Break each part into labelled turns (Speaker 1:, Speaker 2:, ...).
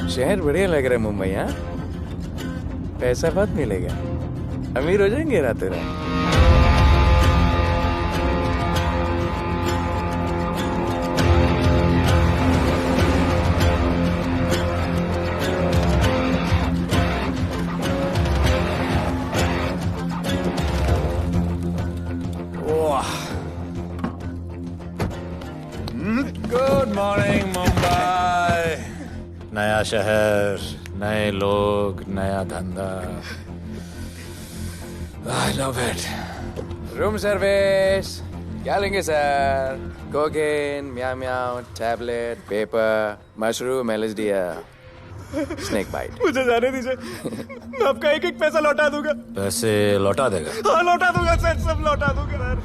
Speaker 1: शहर बढ़िया लग रहा है मुंबई। हाँ, पैसा बहुत मिलेगा, अमीर हो जाएंगे रातों रात।
Speaker 2: Good morning Mumbai.
Speaker 1: नया शहर, नए लोग, नया धंधा। I love it. Room service क्या लेंगे sir? Cocaine, meow meow, tablet, paper, mushroom, LSD, snake bite.
Speaker 2: मुझे जाने दीजिए, मैं आपका एक एक पैसा लौटा दूंगा।
Speaker 1: पैसे लौटा देगा?
Speaker 2: हाँ लौटा दूंगा सर, सब लौटा दूंगा सर।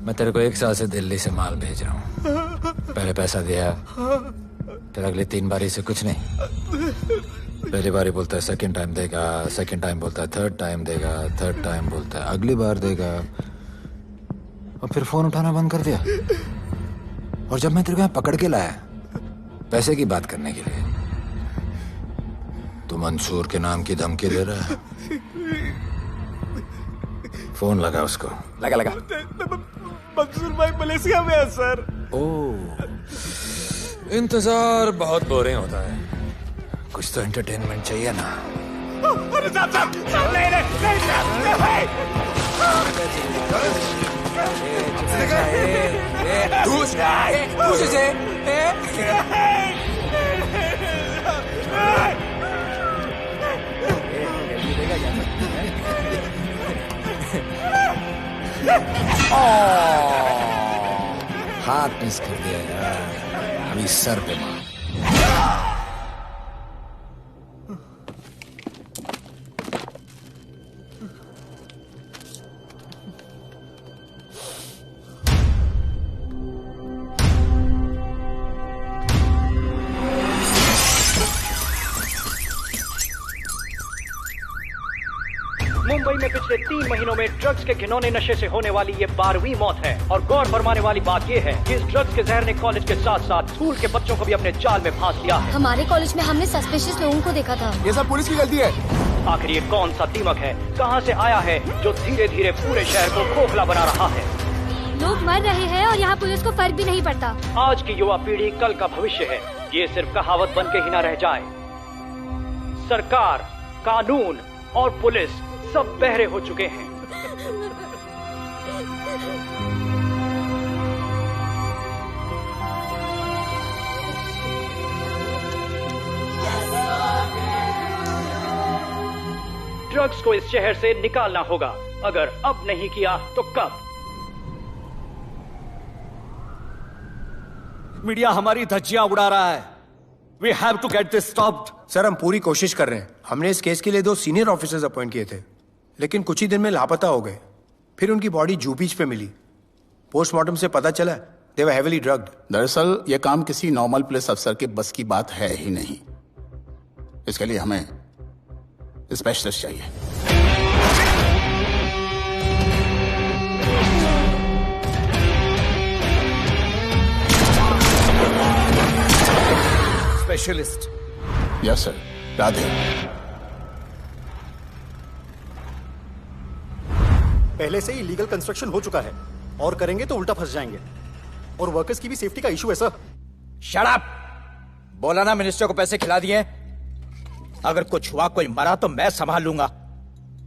Speaker 1: मैं तेरे को 1 साल से दिल्ली से माल भेज रहा हूँ। पहले पैसा दिया, फिर अगली 3 बारी से कुछ नहीं। पहली बारी बोलता है सेकंड टाइम देगा, सेकंड टाइम बोलता है थर्ड टाइम देगा, थर्ड टाइम बोलता है अगली बार देगा, और फिर फोन उठाना बंद कर दिया। और जब मैं तेरे को यहाँ पकड़ के लाया पैसे की बात करने के लिए, तो मंसूर के नाम की धमकी दे रहा है। फोन लगा उसको। लगा लगा।
Speaker 2: मंसूर भाई मलेशिया में है सर।
Speaker 1: ओह, इंतजार बहुत बोरिंग होता है, कुछ तो एंटरटेनमेंट चाहिए ना।
Speaker 2: अरे साहब साहब साहब नहीं नहीं साहब भाई।
Speaker 1: हाथ मिस कर दिया यार, अभी सर पे मार।
Speaker 3: मुंबई में पिछले 3 महीनों में ड्रग्स के घिनौने नशे से होने वाली ये 12वीं मौत है। और गौर फरमाने वाली बात ये है कि इस ड्रग्स के जहर ने कॉलेज के साथ साथ स्कूल के बच्चों को भी अपने जाल में फांस लिया है।
Speaker 4: हमारे कॉलेज में हमने सस्पिशियस लोगों को देखा था।
Speaker 2: ये सब पुलिस की गलती है।
Speaker 3: आखिर ये कौन सा दीमक है, कहां से आया है, जो धीरे धीरे पूरे शहर को खोखला बना रहा है?
Speaker 4: लोग मर रहे हैं और यहाँ पुलिस को फर्क भी नहीं पड़ता।
Speaker 3: आज की युवा पीढ़ी कल का भविष्य है, ये सिर्फ कहावत बन के ही न रह जाए। सरकार, कानून और पुलिस सब बहरे हो चुके हैं। ड्रग्स को इस शहर से निकालना होगा, अगर अब नहीं किया तो कब?
Speaker 2: मीडिया हमारी धज्जियां उड़ा रहा है। We have to get this stopped.
Speaker 5: Sir हम पूरी कोशिश कर रहे हैं। हमने इस केस के लिए 2 सीनियर ऑफिसर्स अपॉइंट किए थे, लेकिन कुछ ही दिन में लापता हो गए। फिर उनकी बॉडी जू बीच पे मिली। पोस्टमार्टम से पता चला दे वर हेवीली ड्रग्ड।
Speaker 6: दरअसल यह काम किसी नॉर्मल पुलिस अफसर के बस की बात है ही नहीं। इसके लिए हमें स्पेशलिस्ट चाहिए।
Speaker 2: स्पेशलिस्ट।
Speaker 6: Yes sir. राधे।
Speaker 7: पहले से ही लीगल कंस्ट्रक्शन हो चुका है, और करेंगे तो उल्टा फंस जाएंगे। और वर्कर्स की भी सेफ्टी का इशू है सर।
Speaker 8: Shut up! बोला ना मिनिस्टर को पैसे खिला दिए। अगर कुछ हुआ, कोई मरा तो मैं संभाल लूंगा,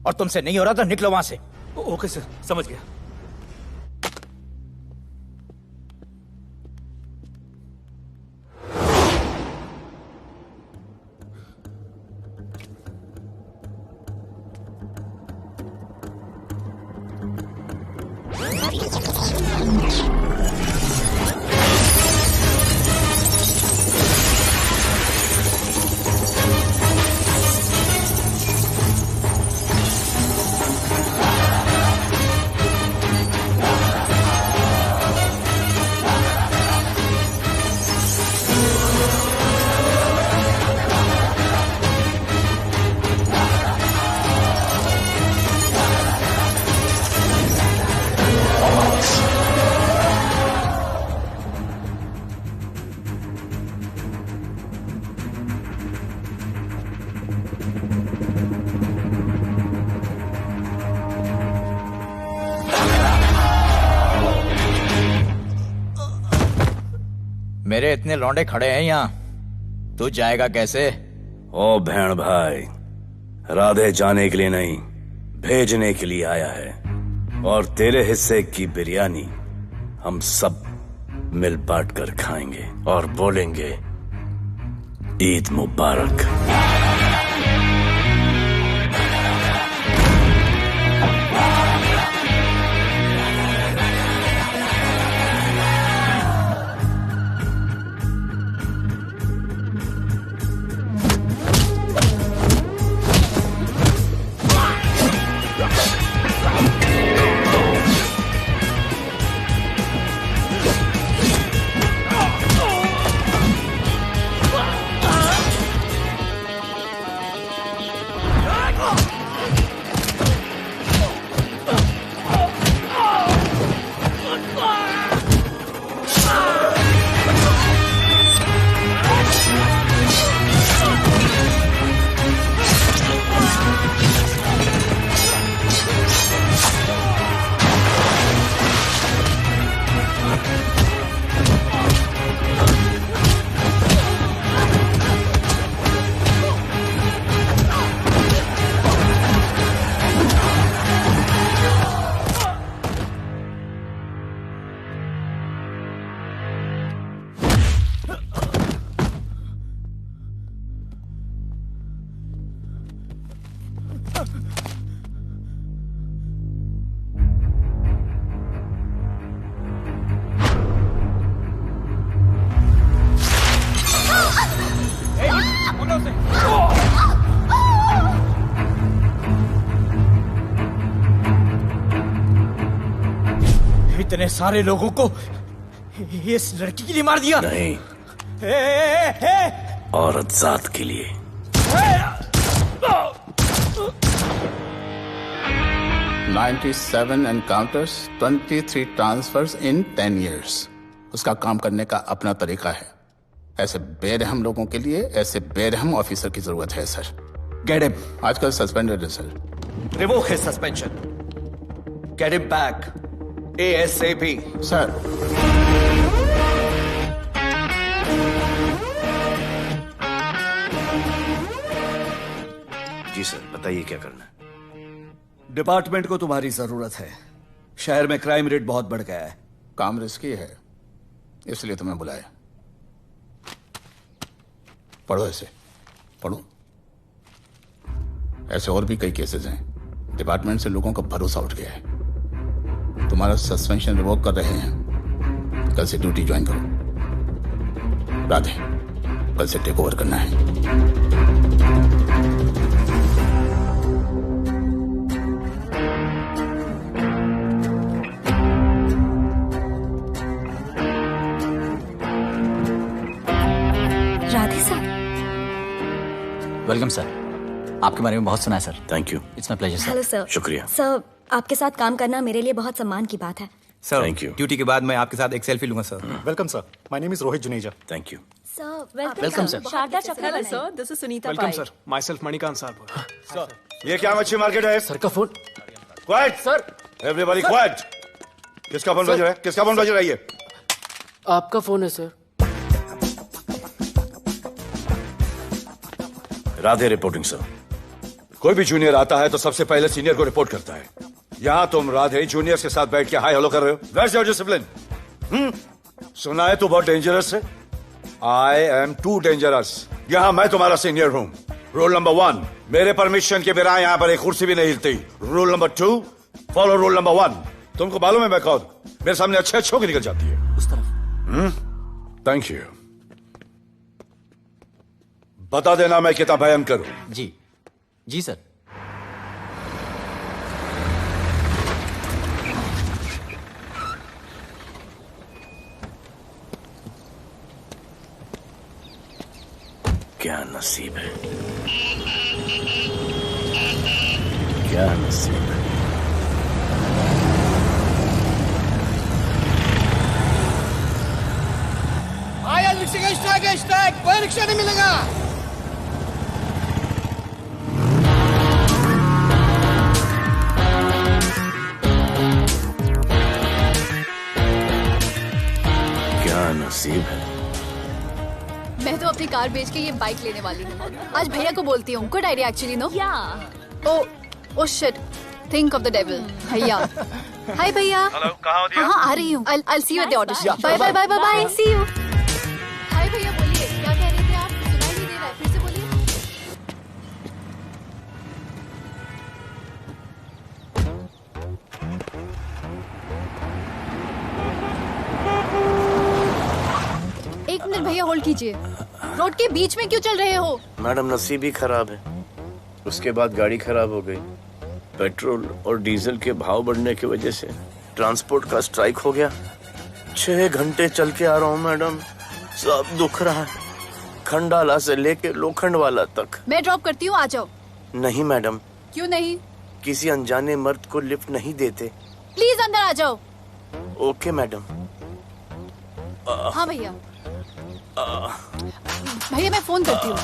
Speaker 8: और तुमसे नहीं हो रहा तो निकलो वहां से।
Speaker 7: ओके सर, समझ गया।
Speaker 8: मेरे इतने लौंडे खड़े हैं यहाँ, तू जाएगा कैसे?
Speaker 2: ओ बहन भाई, राधे जाने के लिए नहीं, भेजने के लिए आया है। और तेरे हिस्से की बिरयानी हम सब मिल बांट कर खाएंगे और बोलेंगे ईद मुबारक।
Speaker 8: इतने सारे लोगों को इस लड़की के लिए मार दिया?
Speaker 2: नहीं, औरत जात के लिए।
Speaker 6: $97 encounters, 23 transfers in 10 years. उसका काम करने का अपना तरीका है। ऐसे बेरहम लोगों के लिए ऐसे बेरहम ऑफिसर की जरूरत है सर।
Speaker 2: Get him.
Speaker 6: आजकल सस्पेंडेड है sir.
Speaker 2: Revoke his suspension. Get him back. ASAP.
Speaker 6: Sir
Speaker 2: ji sir, बताइए क्या करना है।
Speaker 9: डिपार्टमेंट को तुम्हारी जरूरत है। शहर में क्राइम रेट बहुत बढ़ गया है।
Speaker 6: काम रिस्की है, इसलिए तुम्हें बुलाया। पढ़ो ऐसे, पढ़ो। ऐसे और भी कई केसेस हैं। डिपार्टमेंट से लोगों का भरोसा उठ गया है। तुम्हारा सस्पेंशन रिवोक कर रहे हैं। कल से ड्यूटी ज्वाइन करो। राधे, कल से टेक ओवर करना है।
Speaker 4: राधे सर।
Speaker 1: Welcome sir. आपके बारे में बहुत सुना है sir.
Speaker 2: Thank you.
Speaker 1: It's my pleasure sir.
Speaker 10: Hello sir.
Speaker 2: शुक्रिया।
Speaker 10: सर, आपके साथ काम करना मेरे लिए बहुत सम्मान की बात है।
Speaker 11: Sir,
Speaker 2: Thank you.
Speaker 11: ड्यूटी के बाद मैं आपके साथ एक सेल्फी लूंगा sir.
Speaker 7: Welcome sir, my name is Rohit Juneja.
Speaker 2: Thank you.
Speaker 10: Sir,
Speaker 1: welcome sir.
Speaker 10: Sharda Chakraborty sir,
Speaker 12: this is Sunita
Speaker 13: welcome sir, myself Manikant साहब।
Speaker 2: ये क्या मच्छी मार्केट है?
Speaker 13: सर का phone.
Speaker 2: Quiet sir, everybody quiet. किसका फोन बज रहा है? किसका फोन बज रहा है? ये
Speaker 12: आपका फोन है सर।
Speaker 2: Radhe reporting sir. कोई भी जूनियर आता है तो सबसे पहले सीनियर को रिपोर्ट करता है। यहां तुम राधे जूनियर्स के साथ बैठ के हाई हेलो कर रहे हो। Where's your discipline? सुना है तू बहुत डेंजरस है। I am too dangerous. यहां मैं तुम्हारा सीनियर हूं। रूल नंबर 1, मेरे परमिशन के बिना यहां पर एक कुर्सी भी नहीं हिलती। Rule number 2, follow rule number 1। तुमको मालूम है मैं कौन? मेरे सामने अच्छे अच्छों की निकल जाती है।
Speaker 1: उस तरफ।
Speaker 2: Thank you. बता देना मैं कितना भयंकर हूं।
Speaker 1: जी जी सर।
Speaker 2: क्या नसीब है, क्या नसीब है।
Speaker 14: आया रिक्शा का स्ट्राइक है, स्ट्राइक। कोई रिक्शा नहीं मिलेगा।
Speaker 2: क्या नसीब है,
Speaker 15: मैं तो अपनी कार बेच के ये बाइक लेने वाली हूँ। आज भैया को बोलती हूँ। Good idea actually, no? Oh shit, think of the devil. भैया, हाय भैया।
Speaker 16: हेलो, कहाँ हो दिया?
Speaker 15: हाँ, आ रही हूँ। I'll see you at the auto shop. Bye bye bye bye bye. See you. हाय भैया, बोलिए क्या कह रहे थे आप? सुनाई नहीं दे रहा है, फिर से बोलिए। एक मिनट भैया, होल्ड कीजिए। रोड के बीच में क्यों चल रहे हो?
Speaker 16: मैडम, नसीब ही खराब है। उसके बाद गाड़ी खराब हो गई। पेट्रोल और डीजल के भाव बढ़ने की वजह से ट्रांसपोर्ट का स्ट्राइक हो गया। 6 घंटे चल के आ रहा हूँ मैडम, सब दुख रहा है, खंडाला से लेके लोखंडवाला तक।
Speaker 15: मैं ड्रॉप करती हूँ, आ जाओ।
Speaker 16: नहीं मैडम।
Speaker 15: क्यों नहीं?
Speaker 16: किसी अनजाने मर्द को लिफ्ट नहीं देते।
Speaker 15: प्लीज अंदर आ जाओ।
Speaker 16: Okay madam.
Speaker 15: हाँ भैया। भैया मैं फोन करती हूँ।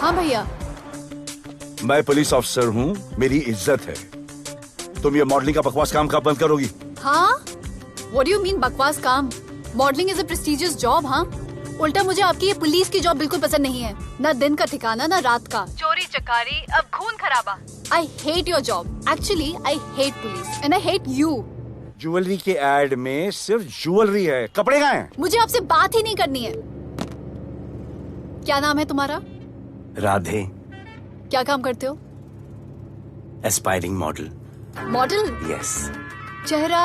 Speaker 15: हाँ भैया।
Speaker 2: मैं पुलिस ऑफिसर हूँ, मेरी इज्जत है। तुम ये मॉडलिंग का बकवास काम कब बंद करोगी?
Speaker 15: हाँ? What do you mean बकवास काम? Modelling is a prestigious job. हाँ, उल्टा मुझे आपकी ये पुलिस की जॉब बिल्कुल पसंद नहीं है। ना दिन का ठिकाना, ना रात का। चोरी चकारी, अब खून खराबा। I hate your job. Actually, I hate police and I hate you.
Speaker 2: Jewellery के एड में सिर्फ ज्वेलरी है, कपड़े कहाँ हैं?
Speaker 15: मुझे आपसे बात ही नहीं करनी है। क्या नाम है तुम्हारा?
Speaker 16: राधे।
Speaker 15: क्या काम करते हो?
Speaker 16: Aspiring model.
Speaker 15: मॉडल?
Speaker 16: यस।
Speaker 15: चेहरा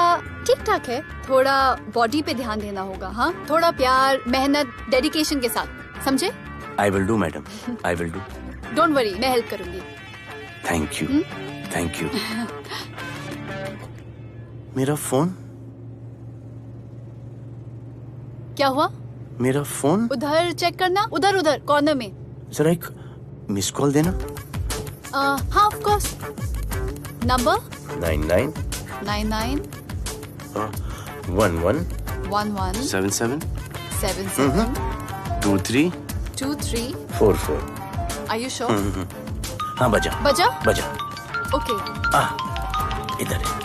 Speaker 15: ठीक ठाक है, थोड़ा बॉडी पे ध्यान देना होगा। हाँ, थोड़ा प्यार, मेहनत, डेडिकेशन के साथ, समझे?
Speaker 16: I will do madam, I will do.
Speaker 15: Don't worry, मैं हेल्प करूंगी।
Speaker 16: Thank you, thank you. मेरा फोन?
Speaker 15: क्या हुआ?
Speaker 16: मेरा फोन?
Speaker 15: उधर चेक करना, उधर उधर कॉर्नर में।
Speaker 16: जरा एक मिस कॉल देना।
Speaker 15: हाँ of course. Number
Speaker 16: 99
Speaker 15: 99
Speaker 16: 11
Speaker 15: 11
Speaker 16: 77
Speaker 15: 77
Speaker 16: 23
Speaker 15: 23
Speaker 16: 44।
Speaker 15: Are you sure?
Speaker 16: हाँ बजा
Speaker 15: बजा?
Speaker 16: बजा।
Speaker 15: ओके।
Speaker 16: इधर है।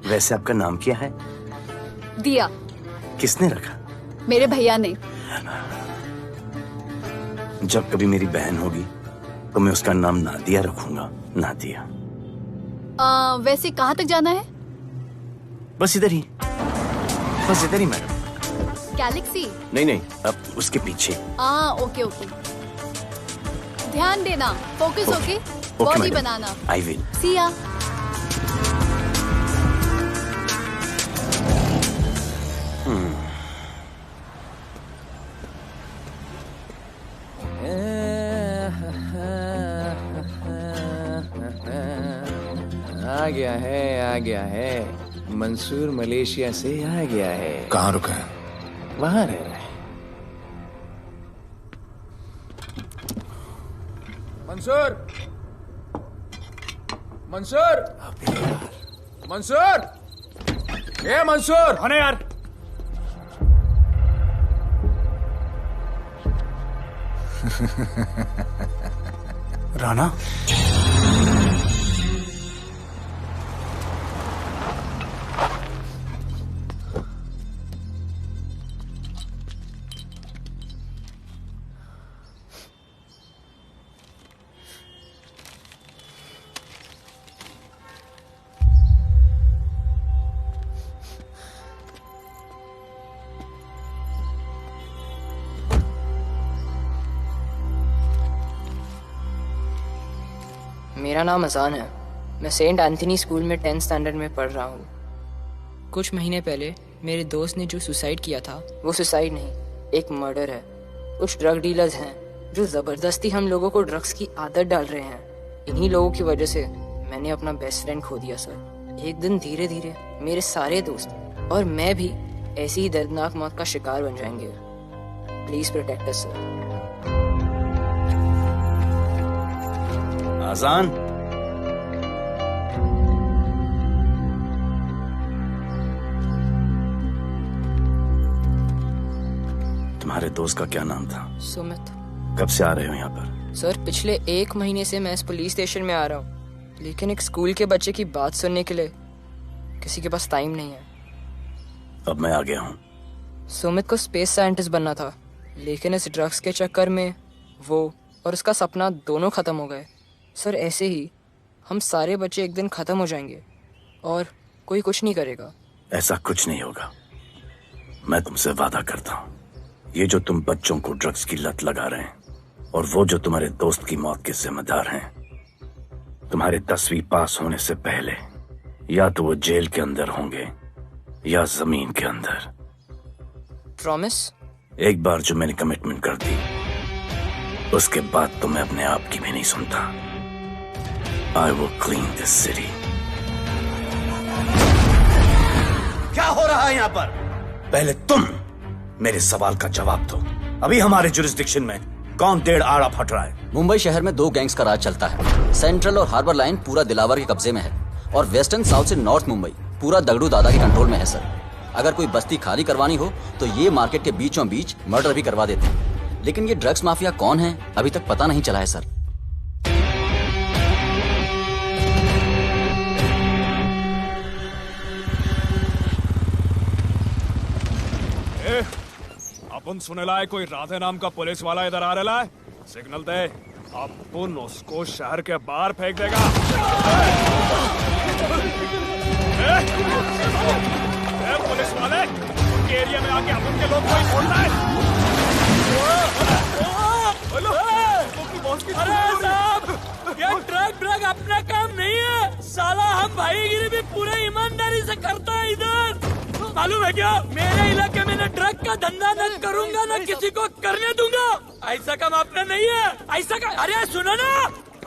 Speaker 16: वैसे आपका नाम क्या है?
Speaker 15: दिया।
Speaker 16: किसने रखा?
Speaker 15: मेरे भैया ने।
Speaker 16: जब कभी मेरी बहन होगी तो मैं उसका नाम नादिया रखूंगा। नादिया।
Speaker 15: वैसे कहाँ तक जाना है?
Speaker 16: बस इधर ही, बस इधर ही मैडम।
Speaker 15: गैलेक्सी?
Speaker 16: नहीं नहीं, अब उसके पीछे।
Speaker 15: Okay okay. ध्यान देना, फोकस ओके। बॉडी बनाना।
Speaker 16: I will.
Speaker 15: See ya.
Speaker 17: आ गया है। मंसूर मलेशिया से आ गया है।
Speaker 1: कहाँ रुका है?
Speaker 17: वहां रह रहा है। मंसूर, मंसूर, मंसूर, ए मंसूर।
Speaker 13: होने यार।
Speaker 7: राणा,
Speaker 12: मेरा नाम अजान है। मैं सेंट एंथनी स्कूल में 10th स्टैंडर्ड में पढ़ रहा हूँ। कुछ महीने पहले मेरे दोस्त ने जो सुसाइड किया था, वो सुसाइड नहीं, एक मर्डर है। कुछ ड्रग डीलर्स हैं जो जबरदस्ती हम लोगों को ड्रग्स की आदत डाल रहे हैं। इन्हीं लोगों की वजह से मैंने अपना बेस्ट फ्रेंड खो दिया सर। एक दिन धीरे धीरे मेरे सारे दोस्त और मैं भी ऐसी ही दर्दनाक मौत का शिकार बन जाएंगे। Please protect us sir.
Speaker 16: Azaan, तुम्हारे दोस्त का क्या नाम था?
Speaker 12: सुमित।
Speaker 16: कब से आ रहे हो यहाँ पर?
Speaker 12: सर पिछले 1 महीने से मैं इस पुलिस स्टेशन में आ रहा हूँ, लेकिन एक स्कूल के बच्चे की बात सुनने के लिए किसी के पास टाइम नहीं है।
Speaker 16: अब मैं आ गया हूँ।
Speaker 12: सुमित को स्पेस साइंटिस्ट बनना था, लेकिन इस ड्रग्स के चक्कर में वो और उसका सपना दोनों खत्म हो गए। सर ऐसे ही हम सारे बच्चे एक दिन खत्म हो जाएंगे और कोई कुछ नहीं करेगा।
Speaker 16: ऐसा कुछ नहीं होगा, मैं तुमसे वादा करता हूँ। ये जो तुम बच्चों को ड्रग्स की लत लगा रहे हैं और वो जो तुम्हारे दोस्त की मौत के जिम्मेदार हैं, तुम्हारे 10वीं पास होने से पहले या तो वो जेल के अंदर होंगे या जमीन के अंदर।
Speaker 12: प्रॉमिस?
Speaker 16: एक बार जो मैंने कमिटमेंट कर दी, उसके बाद तो मैं अपने आप की भी नहीं सुनता। I will clean this city. क्या हो रहा है यहाँ पर? पहले तुम मेरे सवाल का जवाब दो। अभी हमारे जुरिस्डिक्शन में कौन डेढ़ आड़ा फट रहा है?
Speaker 18: मुंबई शहर में 2 गैंग्स का राज चलता है। सेंट्रल और हार्बर लाइन पूरा दिलावर के कब्जे में है और वेस्टर्न साउथ से नॉर्थ मुंबई पूरा दगड़ू दादा के कंट्रोल में है सर। अगर कोई बस्ती खाली करवानी हो तो ये मार्केट के बीचों बीच मर्डर भी करवा देते हैं। लेकिन ये ड्रग्स माफिया कौन है अभी तक पता नहीं चला है सर।
Speaker 13: अपन सुनेला है कोई राधे नाम का पुलिस वाला इधर आ रहा है। सिग्नल दे, अपन उसको शहर के बाहर फेंक देगा। पुलिस वाले उनके एरिया में आके अपन के लोग कोई छोड़ना है।
Speaker 14: अरे साहब, ये ड्रग अपना काम नहीं है साला। हम भाईगिरी भी पूरे ईमानदारी से करता है इधर। मालूम है क्या, मेरे इलाके में न ड्रग का धंधा न करूंगा न किसी को करने दूंगा। ऐसा काम अपना नहीं है। ऐसा का, अरे सुनो ना,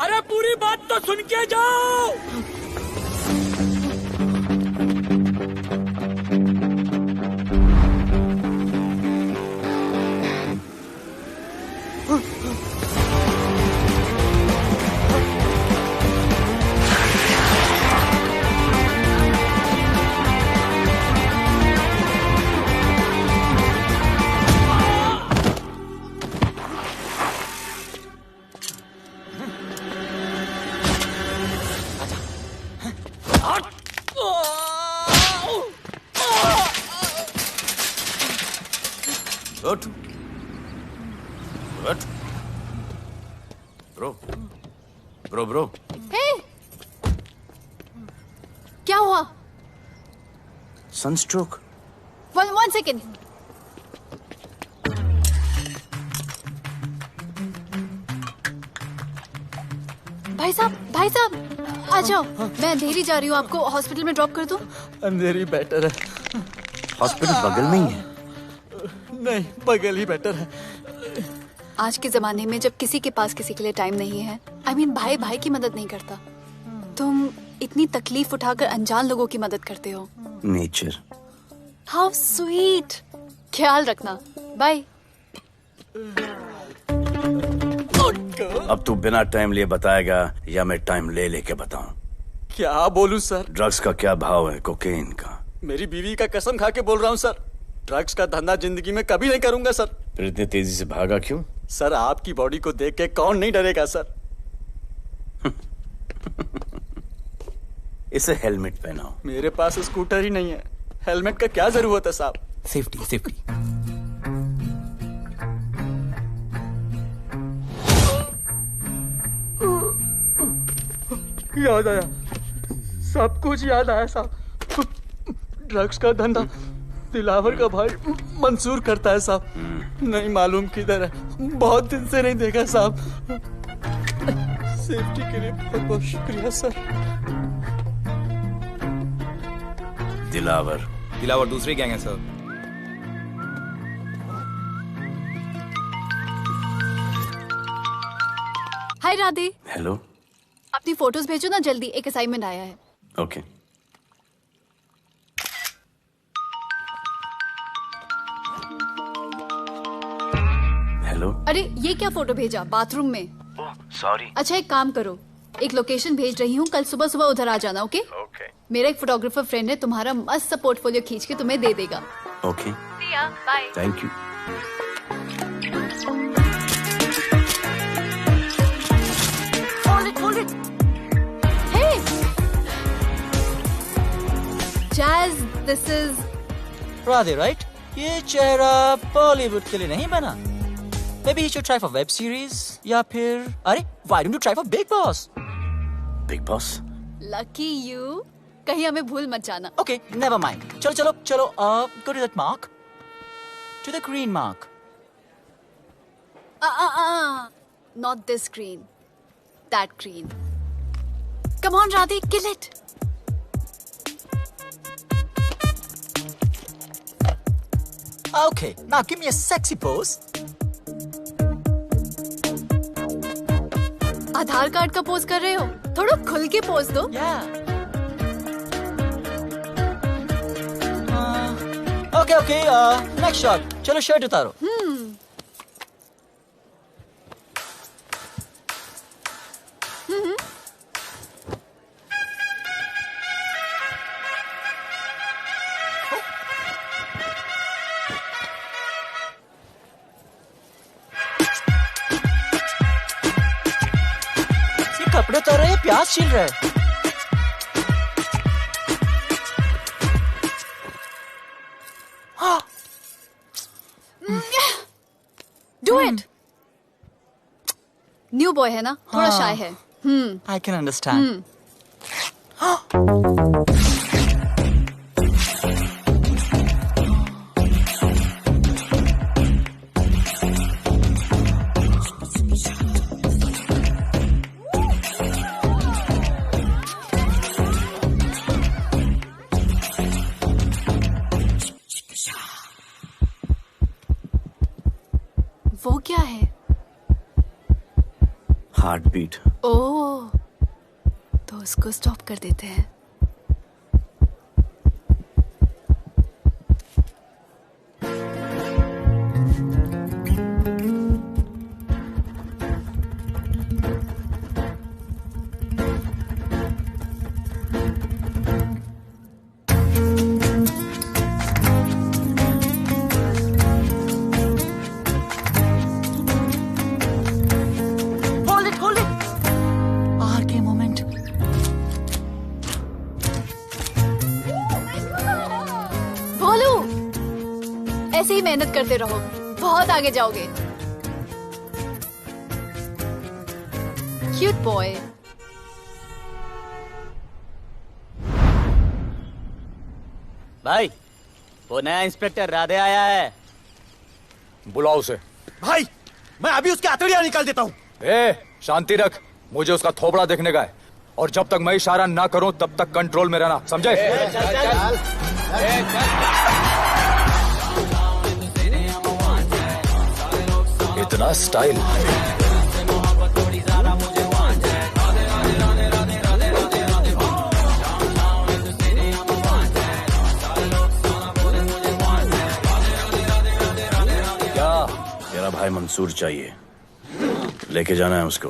Speaker 14: अरे पूरी बात तो सुन के जाओ।
Speaker 16: Good. Good. Bro.
Speaker 15: Hey! क्या हुआ?
Speaker 16: Sunstroke.
Speaker 15: One second. भाई साहब, आ जाओ। मैं अंधेरी जा रही हूँ, आपको हॉस्पिटल में ड्रॉप कर दूँ?
Speaker 7: अंधेरी बेटर है।
Speaker 16: हॉस्पिटल बगल में ही है।
Speaker 7: नहीं, बगल ही बेटर है।
Speaker 15: आज के जमाने में जब किसी के पास किसी के लिए टाइम नहीं है, भाई की मदद नहीं करता, तुम इतनी तकलीफ उठाकर अनजान लोगों की मदद करते हो।
Speaker 16: नेचर।
Speaker 15: How sweet. ख्याल रखना। बाय।
Speaker 16: अब तू बिना टाइम लिए बताएगा या मैं टाइम ले लेके बताऊं?
Speaker 7: क्या बोलूं सर?
Speaker 16: ड्रग्स का क्या भाव है कोकेन का?
Speaker 7: मेरी बीवी का कसम खा के बोल रहा हूँ सर, ड्रग्स का धंधा जिंदगी में कभी नहीं करूंगा सर।
Speaker 16: फिर इतनी तेजी से भागा क्यों?
Speaker 7: सर आपकी बॉडी को देख के कौन नहीं डरेगा सर।
Speaker 16: इसे हेलमेट पहनाओ।
Speaker 7: मेरे पास स्कूटर ही नहीं है, हेलमेट का क्या जरूरत है साहब?
Speaker 11: सेफ्टी।
Speaker 7: याद आया, सब कुछ याद आया साहब। ड्रग्स का धंधा दिलावर का भाई मंसूर करता है साहब। नहीं मालूम किधर है, बहुत दिन से नहीं देखा साहब। सेफ्टी के लिए बहुत बहुत शुक्रिया सर।
Speaker 16: दिलावर
Speaker 11: दूसरी गैंग है सर।
Speaker 15: हाय राधे।
Speaker 16: हेलो।
Speaker 15: अपनी फोटोज भेजो ना जल्दी, एक असाइनमेंट आया है।
Speaker 16: ओके। हेलो।
Speaker 15: अरे ये क्या फोटो भेजा बाथरूम में?
Speaker 16: सॉरी।
Speaker 15: अच्छा एक काम करो, एक लोकेशन भेज रही हूँ, कल सुबह सुबह उधर आ जाना। ओके? मेरा एक फोटोग्राफर फ्रेंड है, तुम्हारा मस्त सा पोर्टफोलियो खींच के तुम्हें दे देगा।
Speaker 16: Okay.
Speaker 15: Bye.
Speaker 16: Thank you.
Speaker 15: hold it. Hey, Jazz, this is
Speaker 18: Radhe, right? ये चेहरा बॉलीवुड के लिए नहीं बना. Maybe you should try for web series या फिर अरे why don't you try for Big Boss?
Speaker 16: Big Boss?
Speaker 15: lucky you. कहीं हमें भूल मत जाना.
Speaker 18: Okay, never mind. चलो. Go to that mark. To the green mark.
Speaker 15: Not this green. That green. Come on, Radhe, kill it.
Speaker 18: Okay, now give me a sexy pose.
Speaker 15: Aadhaar card का pose कर रहे हो? थोड़ा खुल के pose दो.
Speaker 18: Okay, next shot. चलो shirt उतारो. कपड़े उतार रहे हैं, प्याज छील रहे हैं.
Speaker 15: Do it. न्यू बॉय है ना, थोड़ा शाय है.
Speaker 18: I can understand.
Speaker 15: वो क्या है?
Speaker 16: Heart beat.
Speaker 15: ओह, तो उसको स्टॉप कर देते हैं. ऐसे ही मेहनत करते रहो, बहुत आगे जाओगे. Cute boy.
Speaker 11: भाई, वो नया इंस्पेक्टर राधे आया है.
Speaker 2: बुलाओ उसे.
Speaker 8: भाई, मैं अभी उसकी हथेलियां निकाल देता हूँ.
Speaker 2: शांति रख. मुझे उसका थोबड़ा देखने का है, और जब तक मैं इशारा ना करूं तब तक कंट्रोल में रहना, समझे? इतना स्टाइल.
Speaker 16: क्या? तेरा भाई मंसूर चाहिए, लेके जाना है उसको.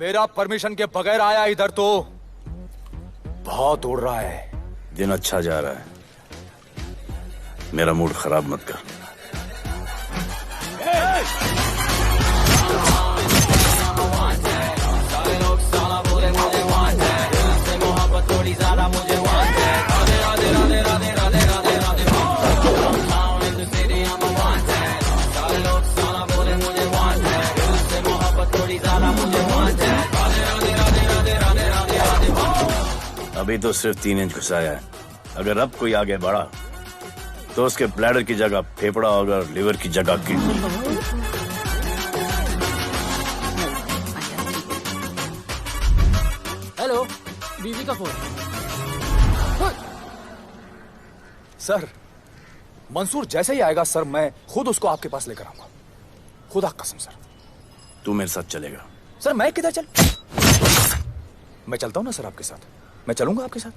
Speaker 2: मेरा परमिशन के बगैर आया इधर तो. बहुत उड़ रहा है.
Speaker 16: दिन अच्छा जा रहा है, मेरा मूड खराब मत कर. अभी तो सिर्फ 3 इंच घुसाया है. अगर अब कोई आगे बढ़ा तो उसके ब्लैडर की जगह फेफड़ा होगा, लिवर की जगह किडनी.
Speaker 11: हेलो, बीवी का फोन.
Speaker 2: सर, मंसूर जैसे ही आएगा सर, मैं खुद उसको आपके पास लेकर आऊंगा. खुदा कसम सर.
Speaker 16: तू मेरे साथ चलेगा?
Speaker 2: सर मैं किधर चल? मैं चलता हूं ना सर आपके साथ. मैं चलूंगा आपके साथ.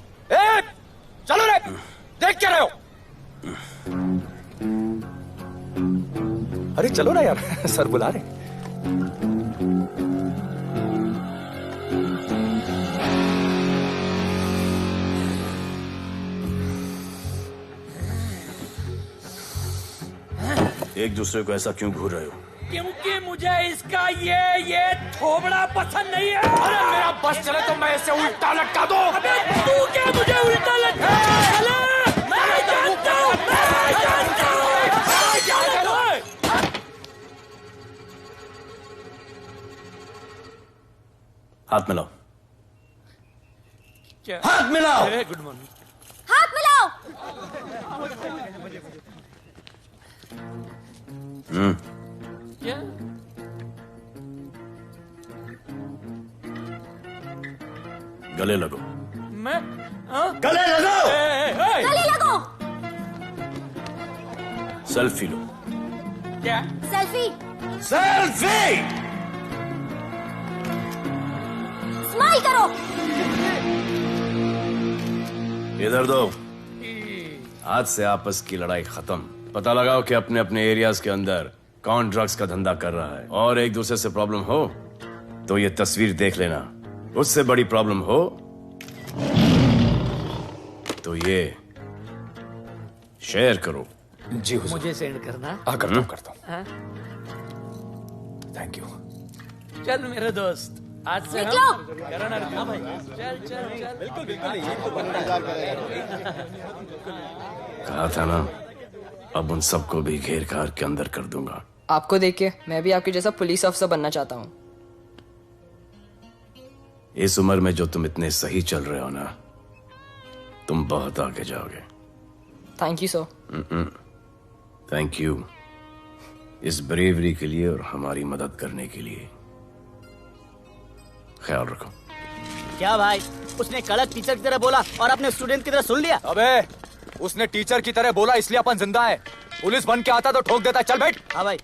Speaker 2: चलो रे, देख क्या रहे हो? अरे चलो ना यार, सर बुला रहे.
Speaker 16: एक दूसरे को ऐसा क्यों घूर रहे हो?
Speaker 14: क्योंकि मुझे इसका ये थोबड़ा पसंद नहीं है। अरे मेरा बस चले तो मैं इसे उल्टा लटका दूं। अबे तू क्या मुझे उल्टा लटका? मैं जानता हूं, मैं जानता हूं।
Speaker 16: हाथ मिलाओ।
Speaker 14: क्या?
Speaker 16: हाथ मिलाओ।
Speaker 14: Good morning.
Speaker 4: हाथ मिलाओ।
Speaker 14: क्या?
Speaker 16: गले लगो।
Speaker 14: मैं
Speaker 16: गले लगो।
Speaker 4: गले लगो।
Speaker 16: सेल्फी लो।
Speaker 14: क्या?
Speaker 4: सेल्फी।
Speaker 16: सेल्फी।
Speaker 4: स्माइल करो।
Speaker 16: इधर दो। आज से आपस की लड़ाई खत्म। पता लगाओ कि अपने अपने एरियाज के अंदर कौन ड्रग्स का धंधा कर रहा है, और एक दूसरे से प्रॉब्लम हो तो ये तस्वीर देख लेना। उससे बड़ी प्रॉब्लम हो तो ये शेयर करो।
Speaker 1: जी हुजूर।
Speaker 14: मुझे सेंड करना।
Speaker 1: करता हूँ।
Speaker 14: हाँ?
Speaker 1: Thank you.
Speaker 14: चल मेरे दोस्त, आज से
Speaker 4: निकलो।
Speaker 14: हम करण अर्जुन भाई। चल चल चल। बिल्कुल बिल्कुल।
Speaker 16: कहा था ना, अब उन सबको भी घेर घार के अंदर कर दूंगा।
Speaker 12: आपको देख के मैं भी आपके जैसा पुलिस ऑफिसर बनना चाहता हूँ।
Speaker 16: इस उम्र में जो तुम इतने सही चल रहे हो ना, तुम बहुत आगे जाओगे।
Speaker 12: Thank you sir.
Speaker 16: Thank you इस ब्रेवरी के लिए और हमारी मदद करने के लिए। ख्याल रखो।
Speaker 11: क्या भाई, उसने कड़क टीचर की तरह बोला और आपने स्टूडेंट की तरह सुन लिया?
Speaker 1: अबे उसने टीचर की तरह बोला इसलिए अपन जिंदा है। पुलिस बन के आता तो ठोक देता। चल बैठ।
Speaker 11: हाँ भाई।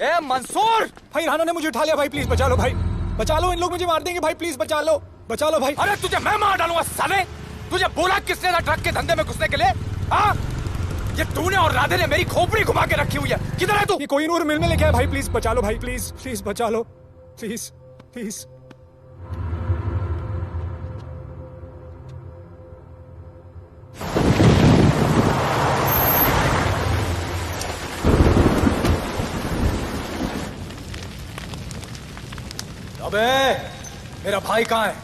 Speaker 1: ए मंसूर,
Speaker 13: भाई राना ने मुझे उठा लिया भाई, प्लीज बचा लो भाई, बचा लो, इन लोग मुझे मार देंगे भाई, प्लीज बचा लो भाई।
Speaker 1: अरे तुझे मैं मार डालूंगा साले। तुझे बोला किसने था ट्रक के धंधे में घुसने के लिए? हाँ, ये तूने और राधे ने मेरी खोपड़ी घुमा के रखी हुई है। किधर है तू?
Speaker 13: ये कोई नूर मिल में लेके आया भाई, प्लीज बचा लो भाई, प्लीज प्लीज बचा लो, प्लीज प्लीज।
Speaker 1: अबे मेरा भाई कहाँ है?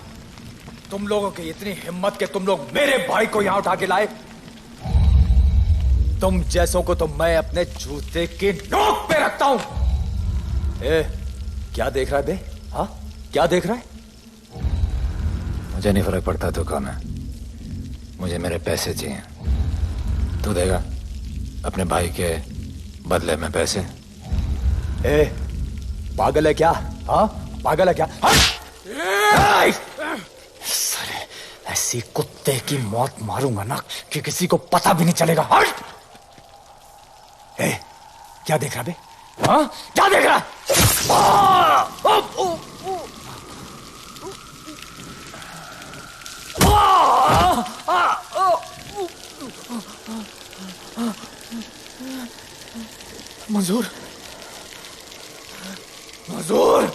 Speaker 1: तुम लोगों की इतनी हिम्मत कि तुम लोग मेरे भाई को यहाँ उठा के लाए। तुम जैसों को तो मैं अपने जूते की नोक पे रखता हूं। ए, क्या देख रहा है बे? हाँ, क्या देख रहा है? मुझे नहीं फर्क पड़ता तो कौन है, मुझे मेरे पैसे चाहिए। तू देगा अपने भाई के बदले में पैसे? ए, पागल है क्या? हाँ, पागल है क्या? साले, ऐसी कुत्ते की मौत मारूंगा ना कि किसी को पता भी नहीं चलेगा। ए, क्या देख रहा बे? हाँ, क्या देख रहा? मंजूर, मंजूर।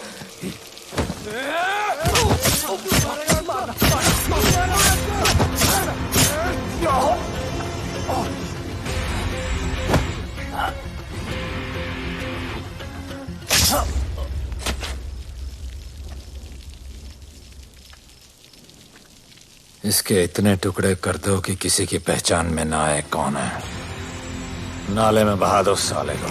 Speaker 1: इसके इतने टुकड़े कर दो कि किसी की पहचान में ना आए कौन है। नाले में बहा दो साले को।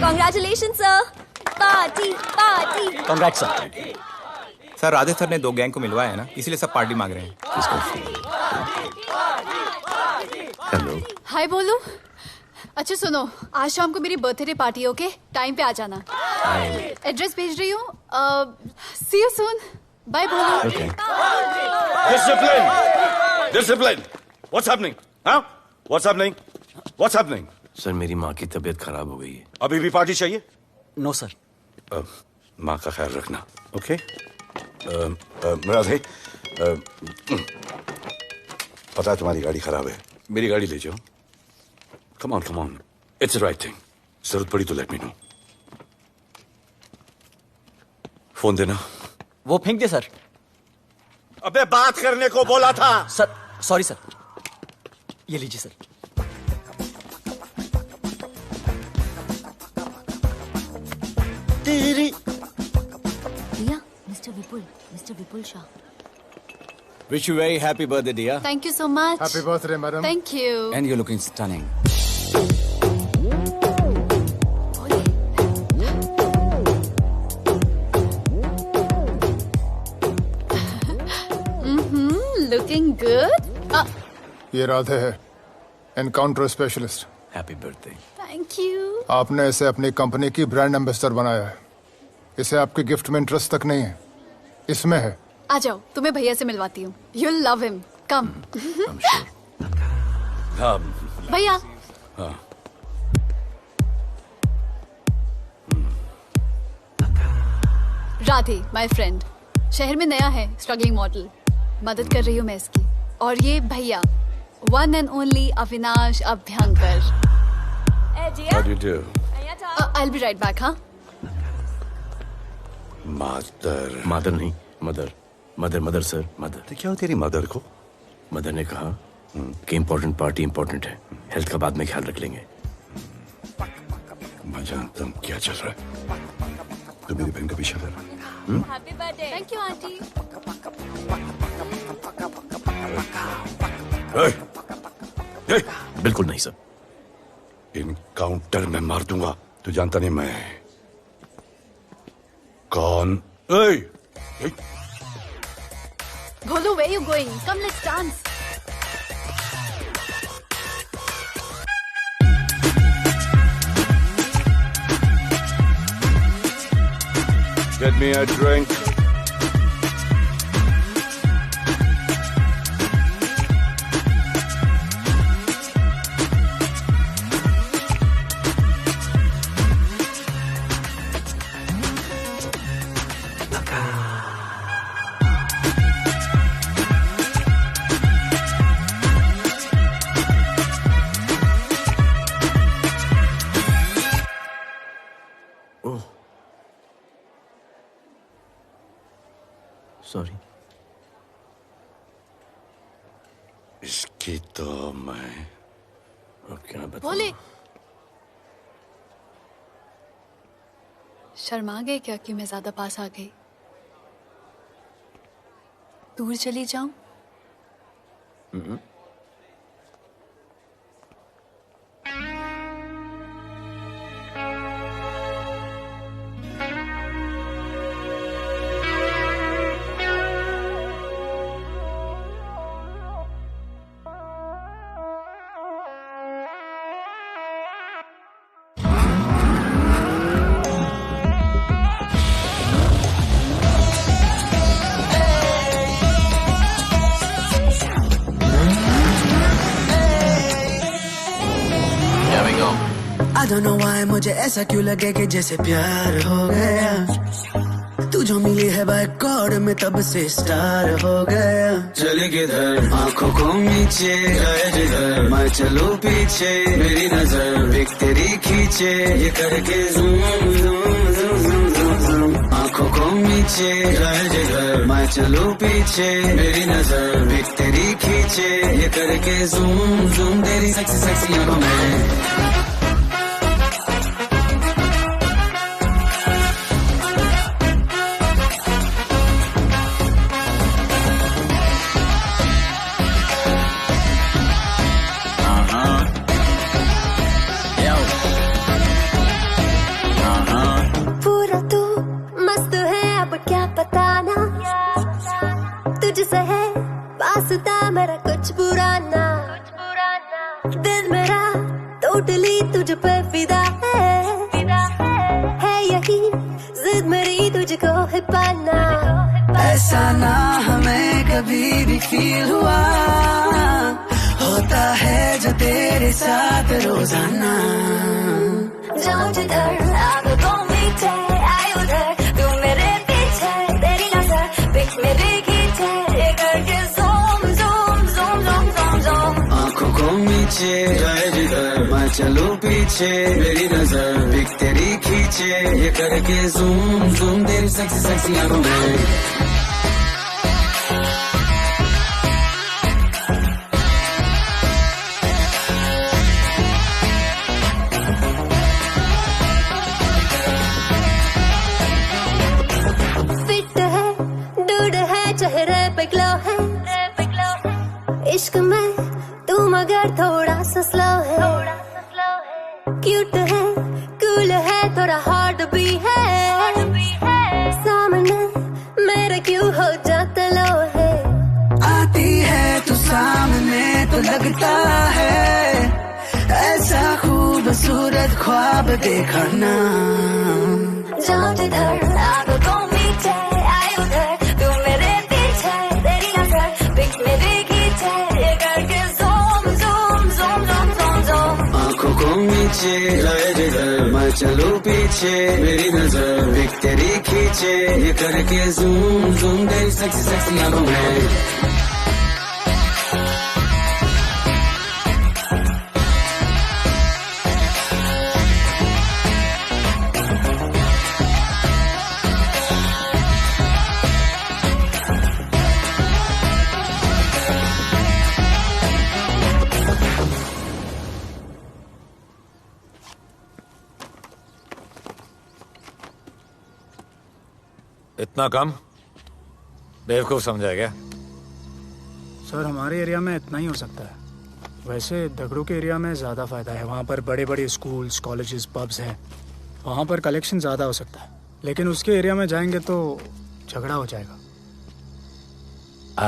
Speaker 10: Congratulations, sir. Party party.
Speaker 19: Congrats, sir. Sir Radhe sir ने 2 गैंग को मिलवाया है ना, इसीलिए सब पार्टी मांग रहे हैं।
Speaker 16: हेलो।
Speaker 15: हाय बोलू। अच्छा सुनो, आज शाम को मेरी बर्थडे पार्टी, ओके? टाइम पे आ जाना। एड्रेस भेज रही हूँ। सी यू सून। बाय बोलू।
Speaker 2: Discipline! Discipline! What's happening? Huh? What's happening? What's happening?
Speaker 16: Sir मेरी माँ की तबीयत खराब हो गई है।
Speaker 2: अभी भी पार्टी चाहिए?
Speaker 11: No sir.
Speaker 2: माँ का ख्याल रखना, ओके? राधे, पता है तुम्हारी गाड़ी खराब है, मेरी गाड़ी ले जाओ। Come on, it's the right thing. जरूरत पड़ी तो लेट मी नो। फोन देना।
Speaker 11: वो फेंक दे सर।
Speaker 2: अबे बात करने को बोला था।
Speaker 18: सर सॉरी सर, ये लीजिए सर।
Speaker 2: तेरी
Speaker 10: दिया, mister Vipul Shah.
Speaker 9: Wish you very happy birthday, dear.
Speaker 15: Thank you so much.
Speaker 9: Happy birthday, madam.
Speaker 15: Thank you.
Speaker 9: And you're looking stunning.
Speaker 15: Looking good.
Speaker 20: ये राधे है, encounter specialist.
Speaker 9: Happy birthday.
Speaker 15: Thank you.
Speaker 20: आपने इसे अपनी company की brand ambassador बनाया है। इसे आपके गिफ्ट में इंटरेस्ट तक नहीं है, इसमें है।
Speaker 15: आ जाओ, तुम्हें भैया से मिलवाती हूँ। You'll love him. Come. भैया। Radhe, my friend. शहर में नया है, स्ट्रगलिंग मॉडल। मदद कर रही हूँ मैं इसकी। और ये भैया, one and only Avinash Abhyankar.
Speaker 2: How do you do?
Speaker 15: I'll be right back, हाँ?
Speaker 16: मदर नहीं, मदर सर, मदर।
Speaker 2: क्या हो तेरी मदर को?
Speaker 16: मदर ने कहा कि इम्पोर्टेंट पार्टी इम्पोर्टेंट है, हेल्थ का बाद में ख्याल रख लेंगे।
Speaker 2: मैं जानता हूँ क्या चल रहा है। तू मेरी बहन का पीछा कर।
Speaker 15: Happy birthday. Thank you, auntie.
Speaker 16: बिल्कुल नहीं सर।
Speaker 2: इनकाउंटर में मार दूंगा। तू जानता नहीं मैं कौन?
Speaker 15: Bholu, where you going? Come, let's dance.
Speaker 2: Get me a drink.
Speaker 16: Sorry.
Speaker 2: इसकी तो मैं
Speaker 16: अब क्या बताऊं?
Speaker 15: भोले, शर्मा गए क्या कि मैं ज्यादा पास आ गई? दूर चली जाऊं?
Speaker 21: I don't know why मुझे ऐसा क्यों लगे कि जैसे प्यार हो गया। तू जो मिली है बाय गॉड में तब से स्टार हो गया। चले किधर आंखों को नीचे गए जिधर, मैं चलूं पीछे मेरी नजर एक तेरी खींचे, ये करके zoom zoom zoom zoom zoom. आंखों को नीचे गए जिधर, मैं चलूं पीछे मेरी नजर एक तेरी खींचे, ये करके ज़ूम ज़ूम तेरी सेक्सी सेक्सी आंखों में।
Speaker 22: मेरा कुछ बुरा ना, दिल मेरा टोटली तुझ पे फिदा है यही जिद मेरी तुझको है पाना।
Speaker 21: ऐसा ना हमें कभी भी फील हुआ, होता है जो तेरे साथ रोजाना।
Speaker 22: जाऊं जिधर आगे को मीठे आए उधर, तू मेरे पीछे तेरी नजर पिक मेरी खींचे, ये करके
Speaker 21: आंखों को नीचे जाए जिधर, मैं चलूं पीछे मेरी नजर एक तेरी खींचे, ये करके ज़ूम ज़ूम तेरी सेक्सी सेक्सी आंखों में।
Speaker 22: चेहरे पे ग्लो है, इश्क में तू मगर थोड़ा सा स्लो है, क्यूट है, कूल है, थोड़ा हॉट भी है, सामने मेरे क्यों हो जाता लो है।
Speaker 21: आती है तू सामने तो लगता है ऐसा खूबसूरत ख्वाब देखा ना।
Speaker 22: जाऊं जिधर आंखों को मीचे आए उधर, तू मेरे पीछे तेरी नजर पिक मेरी खींचे, ये करके zoom zoom zoom zoom zoom zoom.
Speaker 21: आंखों को नीचे लाए जिधर मैं चलूं पीछे, मेरी नजर पिक तेरी खींचे, ये करके ज़ूम ज़ूम तेरी सेक्सी सेक्सी आंखों में।
Speaker 1: इतना कम बेवकूफ समझा क्या?
Speaker 3: सर हमारे एरिया में इतना ही हो सकता है, वैसे दगड़ू के एरिया में ज़्यादा फायदा है। वहाँ पर बड़े बड़े स्कूल्स, कॉलेजेस, पब्स हैं, वहाँ पर कलेक्शन ज़्यादा हो सकता है। लेकिन उसके एरिया में जाएंगे तो झगड़ा हो जाएगा।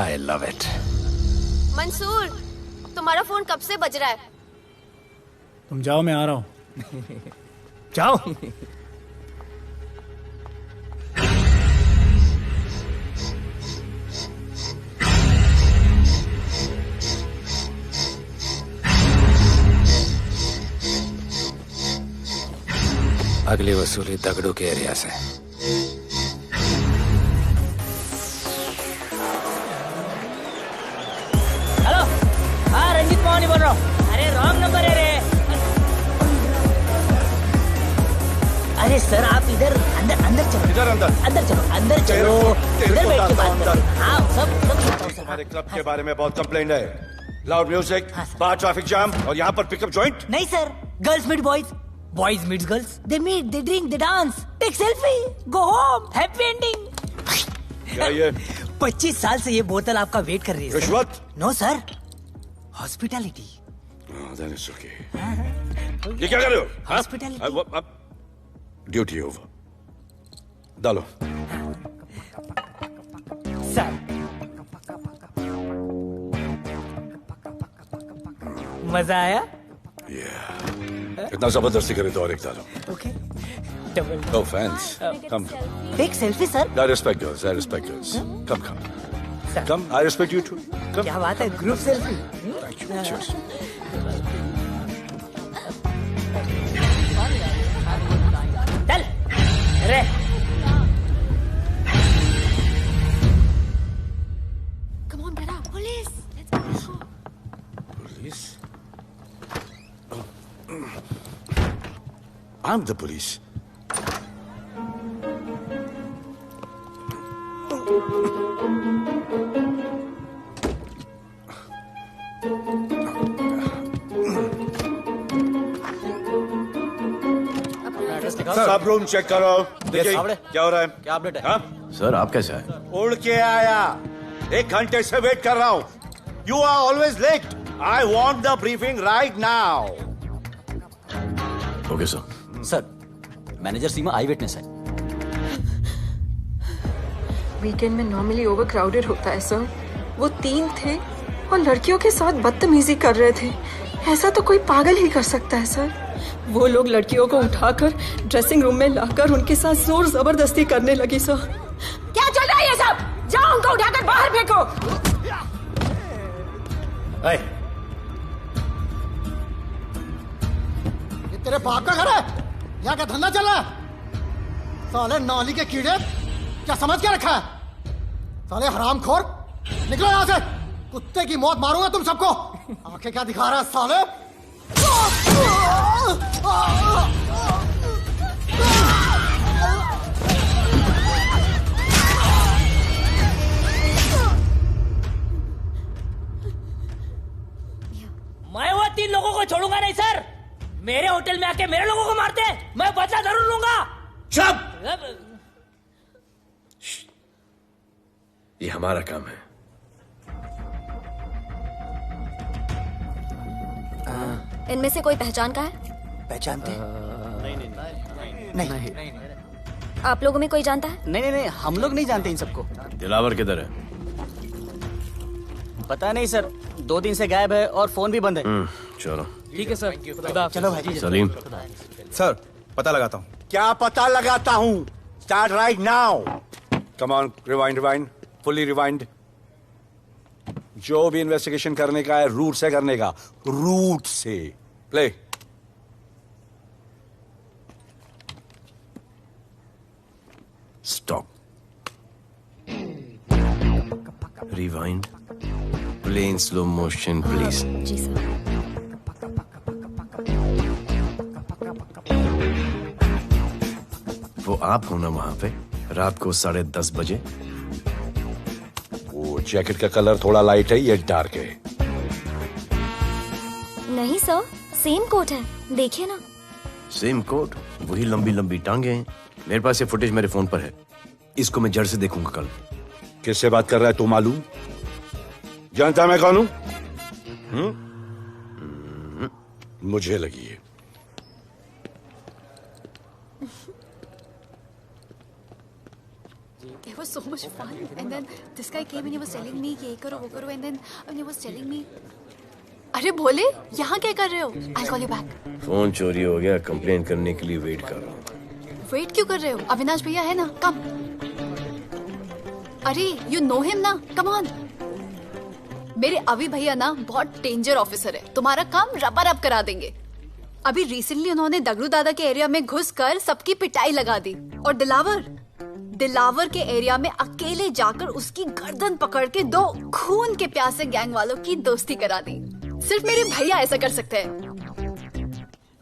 Speaker 1: I love it.
Speaker 15: मंसूर, तुम्हारा फोन कब से बज रहा है?
Speaker 3: तुम जाओ, मैं आ रहा हूँ। जाओ।
Speaker 1: अगली वसूली दगड़ू के एरिया से।
Speaker 14: हेलो, हाँ रंजीत मोहन बोल रहा हूँ। अरे रॉन्ग नंबर है रे। अरे सर आप इधर अंदर अंदर चलो।
Speaker 2: इधर अंदर
Speaker 14: अंदर चलो, अंदर चलो, इधर बैठ के बात करो। हाँ सब
Speaker 2: हमारे क्लब के बारे में बहुत कंप्लेंट है। लाउड म्यूजिक, बाहर ट्रैफिक जाम और यहाँ पर पिकअप जॉइंट।
Speaker 14: नहीं sir, girls meet boys, boys meets girls, they meet, they drink, they dance, take selfie, go home, happy ending।
Speaker 2: क्या ये
Speaker 14: 25 साल से ये बोतल आपका वेट कर रही है।
Speaker 2: रिश्वत?
Speaker 14: No sir, hospitality.
Speaker 2: ये क्या कर रहे हो?
Speaker 14: हॉस्पिटैलिटी।
Speaker 2: ड्यूटी ओवर, डालो।
Speaker 14: सर मजा आया?
Speaker 2: इतना जबरदस्ती करे तो और एक डालो।
Speaker 14: Okay.
Speaker 2: No fans. Come.
Speaker 14: Take selfie sir.
Speaker 2: I respect girls. I respect girls. Come. Come. I respect you too. Come.
Speaker 14: क्या बात है, group selfie.
Speaker 2: Thank you. Cheers.
Speaker 14: चल रे।
Speaker 15: Come on, get up, police. Let's go.
Speaker 2: Police? I'm the police. सब room check करो। देखिए क्या हो रहा है।
Speaker 18: क्या अपडेट है?
Speaker 2: हाँ?
Speaker 16: सर आप कैसे आए?
Speaker 2: उड़ के आया, 1 घंटे से वेट कर रहा हूँ। You are always late. I want the briefing right now.
Speaker 16: Okay sir.
Speaker 18: Sir manager Seema eyewitness है।
Speaker 5: वीकेंड में नॉर्मली ओवर क्राउडेड होता है सर। वो 3 थे और लड़कियों के साथ बदतमीजी कर रहे थे। ऐसा तो कोई पागल ही कर सकता है सर। वो लोग लड़कियों को उठाकर ड्रेसिंग रूम में लाकर उनके साथ जोर जबरदस्ती करने लगी सर।
Speaker 15: क्या चल रहा है ये सब? जाओ उनको उठाकर बाहर फेंको।
Speaker 23: ये तेरे बाप का घर है? यहाँ का धंधा चल रहा है? साले नौली के कीड़े, क्या समझ के रखा है? साले हरामखोर, निकलो यहाँ से। कुत्ते की मौत मारूंगा तुम सबको। आंखें क्या दिखा रहा है साले?
Speaker 14: मैं वो 3 लोगों को छोड़ूंगा नहीं सर। मेरे होटल में आके मेरे लोगों को मारते हैं, मैं बदला जरूर लूंगा।
Speaker 2: चुप।
Speaker 16: ये हमारा काम है।
Speaker 10: इनमें से कोई पहचान का है?
Speaker 11: पहचानते हैं? नहीं।
Speaker 10: आप लोगों में कोई जानता है?
Speaker 11: नहीं, हम लोग नहीं जानते इन सबको।
Speaker 16: दिलावर किधर है?
Speaker 11: पता नहीं सर, 2 दिन से गायब है और फोन भी बंद है।
Speaker 16: चलो
Speaker 11: ठीक है सर, चलो भाई।
Speaker 16: सलीम।
Speaker 19: सर पता लगाता हूँ।
Speaker 2: क्या पता लगाता हूँ? Start right now. Come on, rewind, fully rewind. जो भी इन्वेस्टिगेशन करने का है रूट से करने का, रूट से। Play.
Speaker 16: Stop. Rewind. Play in slow motion please.
Speaker 10: जी सर।
Speaker 16: वो आप हो ना वहां पे रात को 10:30 बजे?
Speaker 2: वो जैकेट का कलर थोड़ा लाइट है, ये डार्क है।
Speaker 10: नहीं सर, सेम कोट है, देखिए ना।
Speaker 16: सेम कोट, वही लंबी लंबी टांगे हैं। मेरे पास ये फुटेज मेरे फोन पर है, इसको मैं जड़ से देखूंगा कल।
Speaker 2: किससे बात कर रहा है तू? मालूम? जानता मैं कौन हूं? मुझे लगी है।
Speaker 15: It was so much fun, and then this guy came and he was telling me ये करो वो करो, and then he was telling me, अरे भोले यहाँ क्या कर रहे हो? I'll call you back.
Speaker 16: Phone चोरी हो गया, कंप्लेन करने के लिए वेट कर रहा हूँ।
Speaker 15: वेट क्यों कर रहे हो? अविनाश भैया है ना, कम। अरे you know him ना, come on. मेरे अभी भैया ना बहुत डेंजर ऑफिसर है, तुम्हारा काम रबा-रब करा देंगे। अभी रिसेंटली उन्होंने दगड़ू दादा के एरिया में घुसकर सबकी पिटाई लगा दी, और दिलावर के एरिया में अकेले जाकर उसकी गर्दन पकड़ के 2 खून के प्यासे गैंग वालों की दोस्ती करा दी। सिर्फ मेरे भैया ऐसा कर सकते हैं।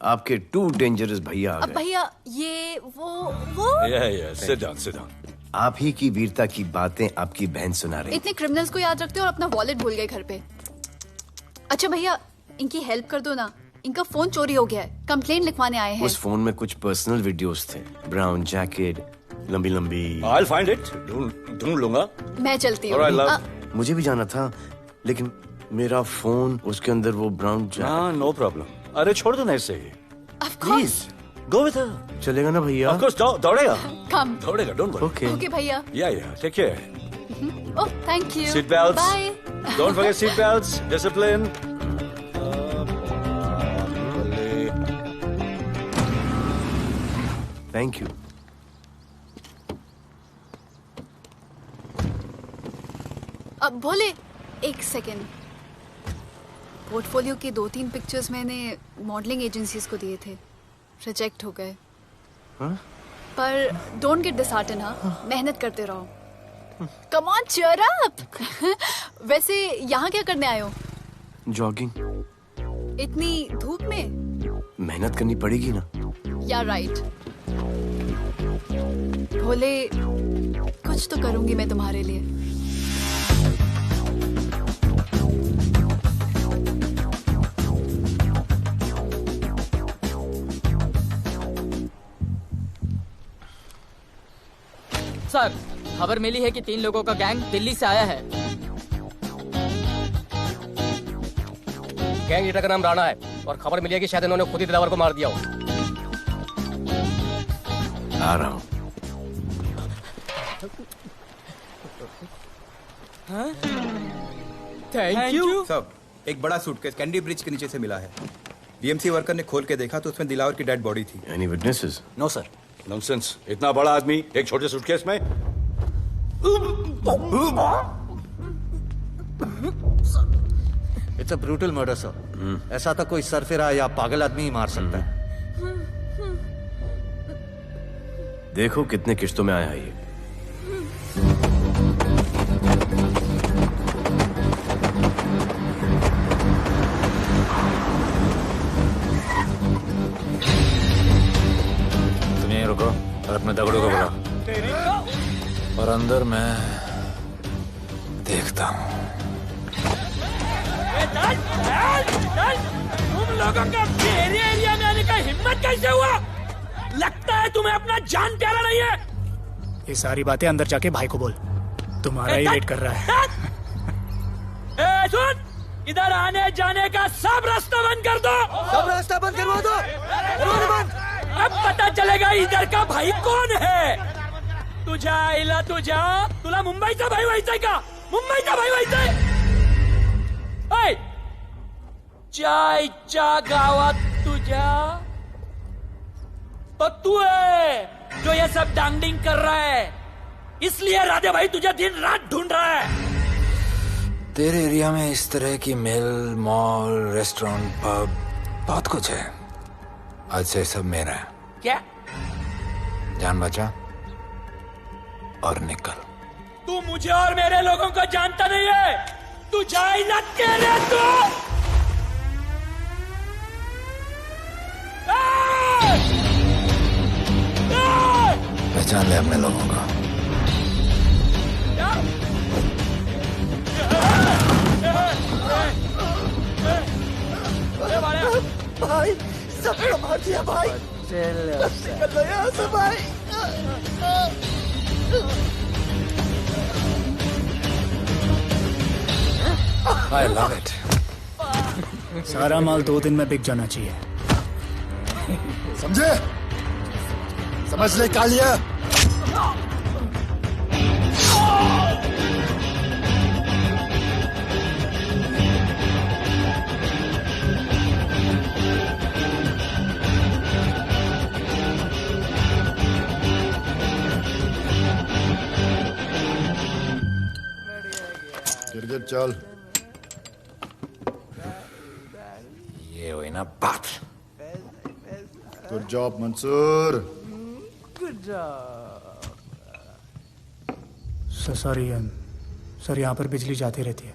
Speaker 16: आपके 2 डेंजरस भैया आ
Speaker 15: अब
Speaker 16: गए।
Speaker 15: भैया ये वो
Speaker 2: सिट डाउन।
Speaker 16: आप ही की वीरता की बातें आपकी बहन सुना रही।
Speaker 15: इतने क्रिमिनल्स को याद रखते हो और अपना वॉलेट भूल गए घर पे। अच्छा भैया, इनकी हेल्प कर दो ना, इनका फोन चोरी हो गया है, कंप्लेंट लिखवाने आए हैं।
Speaker 16: उस फोन में कुछ पर्सनल वीडियोस थे, ब्राउन जैकेट, लंबी लंबी।
Speaker 2: I'll find it. ढूंढ लूंगा।
Speaker 15: मैं चलती हूँ।
Speaker 16: मुझे भी जाना था, लेकिन मेरा फोन, उसके अंदर वो ब्राउन जैकेट।
Speaker 2: हाँ, नो प्रॉब्लम। अरे छोड़ दो ना इसे।
Speaker 16: Please
Speaker 2: go with her.
Speaker 16: चलेगा ना भैया?
Speaker 2: Of course, दौड़ेगा।
Speaker 15: कम।
Speaker 2: दौड़ेगा, डोंट वरी।
Speaker 15: ओके भैया।
Speaker 2: Yeah, take care.
Speaker 15: Oh thank you.
Speaker 2: Seat belts.
Speaker 15: Bye.
Speaker 2: Don't forget seat belts. Discipline.
Speaker 16: Thank you.
Speaker 15: अब भोले एक सेकेंड, पोर्टफोलियो के 2-3 पिक्चर्स मैंने मॉडलिंग एजेंसीज को दिए थे, रिजेक्ट हो गए। पर डोंट गेट डिसहार्टन, हाँ, मेहनत करते रहो। Come on cheer up. वैसे यहाँ क्या करने आए हो?
Speaker 16: जॉगिंग।
Speaker 15: इतनी धूप में?
Speaker 16: मेहनत करनी पड़ेगी ना।
Speaker 15: या राइट। भोले कुछ तो करूंगी मैं तुम्हारे लिए।
Speaker 12: सर, खबर मिली है कि 3 लोगों का गैंग दिल्ली से आया है।
Speaker 6: गैंग लीडर का नाम राणा है और खबर मिली है कि शायद इन्होंने खुद ही दिलावर को मार दिया हो।
Speaker 16: आ रहा हूँ।
Speaker 12: Thank you.
Speaker 19: सब एक बड़ा सूटकेस कैंडी ब्रिज के नीचे से मिला है। बीएमसी वर्कर ने खोल के देखा तो उसमें दिलावर की डेड बॉडी थी।
Speaker 16: Any witnesses?
Speaker 1: No sir.
Speaker 2: Nonsense. इतना बड़ा आदमी एक छोटे सूटकेस में?
Speaker 1: It's a brutal murder sir. ऐसा तो कोई सरफिरा या पागल आदमी ही मार सकता है।
Speaker 16: देखो कितने किश्तों में आया है ये।
Speaker 1: तुम यहीं रुको और अपने दगड़ों को बुलाओ, और अंदर मैं देखता हूँ।
Speaker 14: तुम लोगों का मेरे एरिया में आने का हिम्मत कैसे हुआ? लगता है तुम्हें अपना जान प्यारा नहीं है।
Speaker 3: ये सारी बातें अंदर जाके भाई को बोल। तुम्हारा ही वेट कर रहा है।
Speaker 14: ए सुन, इधर आने जाने का सब रास्ता बंद कर दो।
Speaker 7: सब रास्ता बंद करवा दो।
Speaker 14: अब पता चलेगा इधर का भाई कौन है। तुझा इला तुझा तुला मुंबईचा भाई व्हायचाय का? मुंबईचा भाई व्हायचाय? चायच्या गावात तुझ्या तो तू है जो ये सब डांगडिंग कर रहा है, इसलिए राधे भाई तुझे दिन रात ढूंढ रहा है।
Speaker 1: तेरे एरिया में इस तरह की मिल, मॉल, रेस्टोरेंट, पब बहुत कुछ है। आज से सब मेरा है।
Speaker 14: क्या?
Speaker 1: जान बचा और निकल।
Speaker 14: तू मुझे और मेरे लोगों को जानता नहीं है। तू जाए ना तेरे तू।
Speaker 1: पहचान ले अपने लोगों को।
Speaker 7: भाई सबको मार दिया भाई। निकल लो यहाँ से भाई।
Speaker 1: I love it.
Speaker 3: सारा माल 2 दिन में बिक जाना चाहिए।
Speaker 20: समझे? समझ ले कालिया। गिरगिट चल।
Speaker 1: ये हुई ना बात।
Speaker 20: Good job Mansoor.
Speaker 15: Good job.
Speaker 3: Sorry sir, यहाँ पर बिजली जाती रहती है।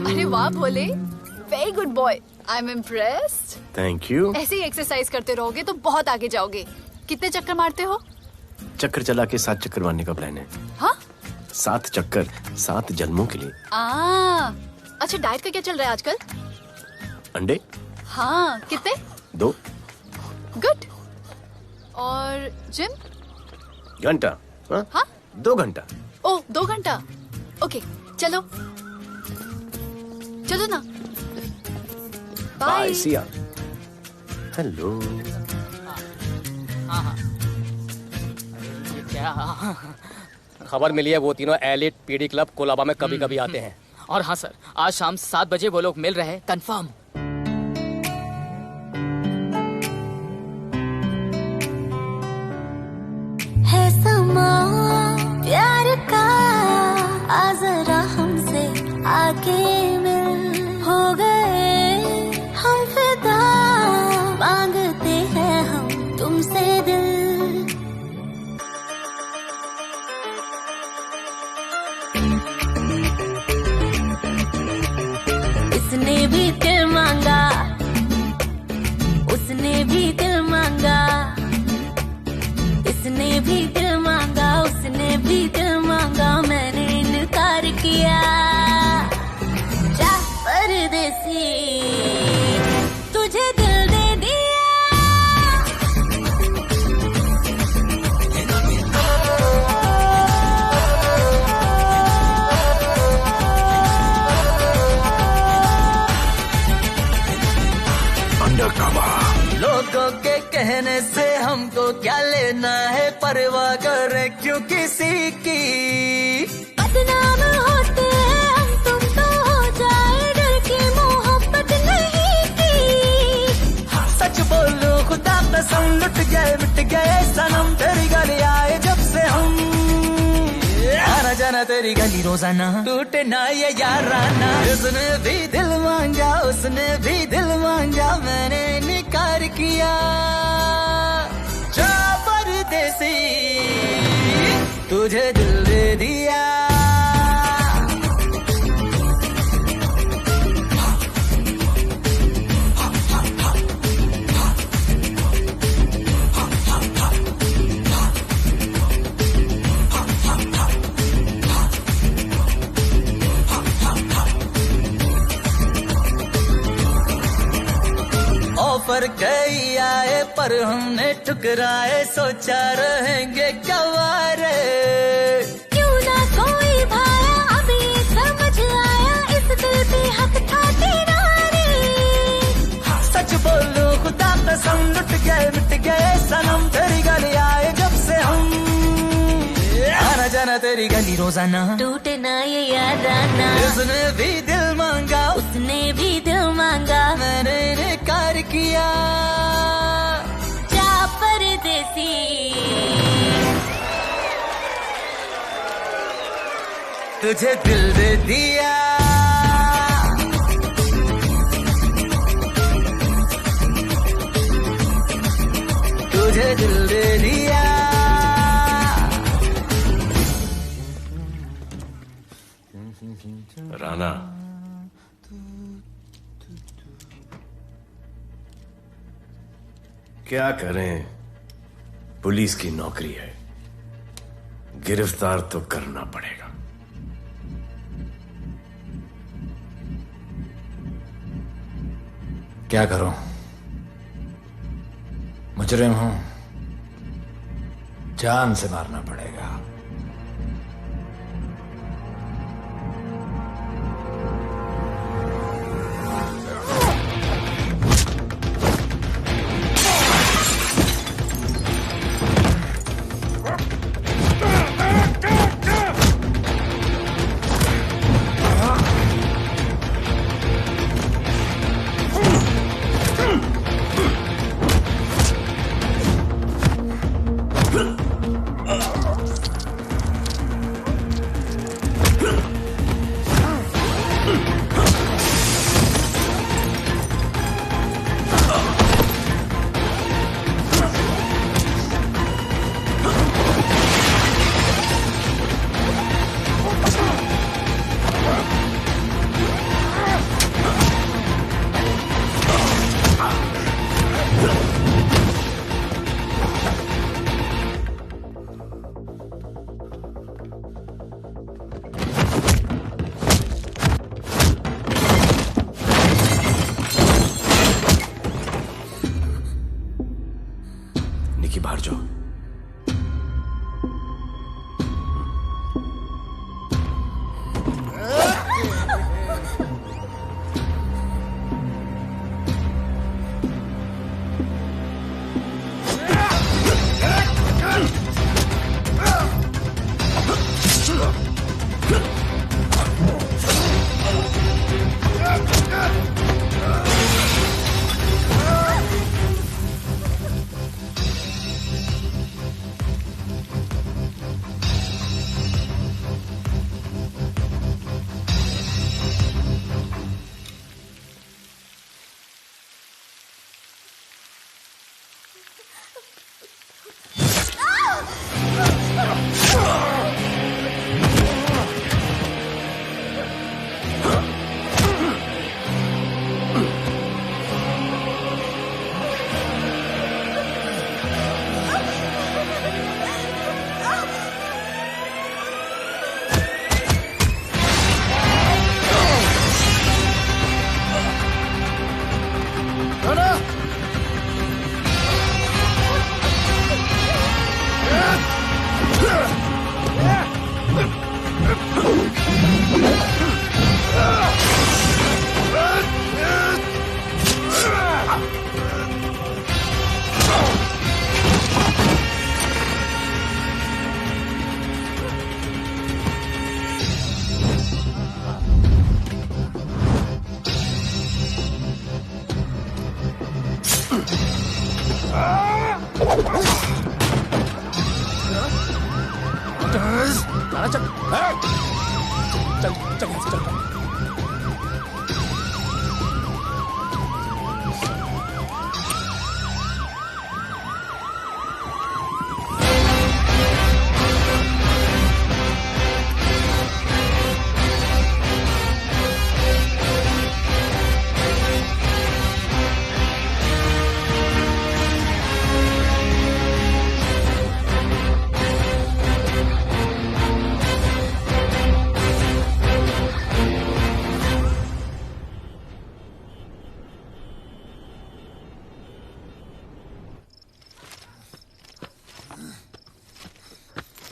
Speaker 15: अरे वाह Bhole, very good boy. I am impressed.
Speaker 16: Thank you.
Speaker 15: ऐसे ही एक्सरसाइज करते रहोगे तो बहुत आगे जाओगे। कितने चक्कर मारते हो?
Speaker 16: चक्कर चला के 7 चक्कर मारने का प्लान है।
Speaker 15: हाँ?
Speaker 16: 7 चक्कर 7 जन्मों के लिए।
Speaker 15: अच्छा, डाइट का क्या चल रहा है आजकल?
Speaker 16: अंडे?
Speaker 15: हाँ, कितने?
Speaker 16: 2
Speaker 15: गुड। और जिम?
Speaker 16: घंटा। हाँ? 2 घंटा।
Speaker 15: ओह, 2 घंटा। ओके, चलो चलो ना।
Speaker 16: बाय, सी या। हेलो।
Speaker 6: क्या खबर मिली है? वो तीनों एलिट पीडी क्लब कोलाबा में कभी कभी आते हैं।
Speaker 12: और हाँ सर, आज शाम 7 बजे वो लोग मिल रहे हैं, कंफर्म।
Speaker 22: है समा प्यार का, आ जरा हमसे आके मिल। हो गए हम फिदा, मांगते हैं हम तुमसे दिल। इसने भी दिल मांगा, उसने भी दिल मांगा, इसने भी दिल मांगा, उसने भी दिल मांगा, मैंने इनकार किया। जा परदेसी, तुझे दिल दे दिया।
Speaker 21: अंडरकवर। लोगों के कहने से हमको क्या लेना है, परवाह करे क्यों किसी की।
Speaker 22: बदनाम होते हैं हम, तुम तो हो जाए, डर की मोहब्बत नहीं की।
Speaker 21: सच बोलो खुदा कसम, लुट गए मिट गए सनम, तेरी गली आए जब से हम। आना जाना तेरी तेरी गली रोजाना, टूटे ना ये याराना। उसने भी दिल मांगा, उसने भी दिल मांगा, मैंने इनकार किया। जा परदेसी, तुझे दिल दे दिया। ऑफर कई आए पर हमने ठुकराए, सोचा रहेंगे क्या वारे।
Speaker 22: क्यों ना कोई भाया, अब ये समझ आया, इस दिल पे हक था तेरा रे।
Speaker 21: सच बोलो खुदा कसम, लुट गए मिट गए सनम, तेरी गली आए जब से हम। आना जाना तेरी गली रोजाना,
Speaker 22: टूटे ना ये याराना।
Speaker 21: उसने भी दिल मांगा,
Speaker 22: उसने भी दिल मांगा,
Speaker 21: मैंने इनकार किया।
Speaker 22: जा परदेसी,
Speaker 21: तुझे दिल दे दिया। तुझे दिल दे दिया।
Speaker 16: राना, क्या करें, पुलिस की नौकरी है, गिरफ्तार तो करना पड़ेगा।
Speaker 1: क्या करूं, मुजरिम हूं, जान से मारना पड़ेगा।
Speaker 23: चल यहाँ से, चल।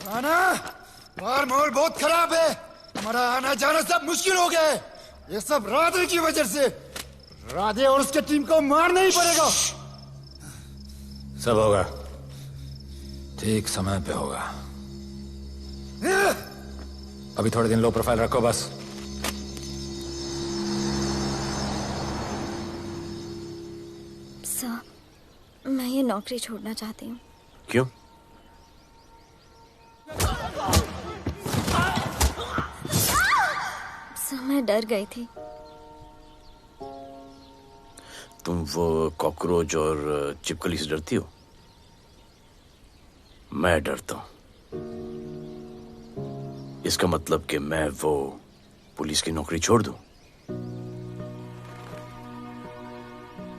Speaker 4: आना बाहर माहौल बहुत खराब है। हमारा आना जाना सब मुश्किल हो गया है। ये सब राधे की वजह से। राधे और उसके टीम को मारना ही पड़ेगा।
Speaker 1: सब होगा, ठीक समय पे होगा। अभी थोड़े दिन लो प्रोफाइल रखो बस।
Speaker 10: सर, मैं ये नौकरी छोड़ना चाहती हूँ।
Speaker 16: क्यों?
Speaker 10: सर, मैं डर गई थी।
Speaker 16: तुम वो कॉकरोच और चिपकली से डरती हो? मैं डरता हूं। इसका मतलब कि मैं वो पुलिस की नौकरी छोड़ दूं?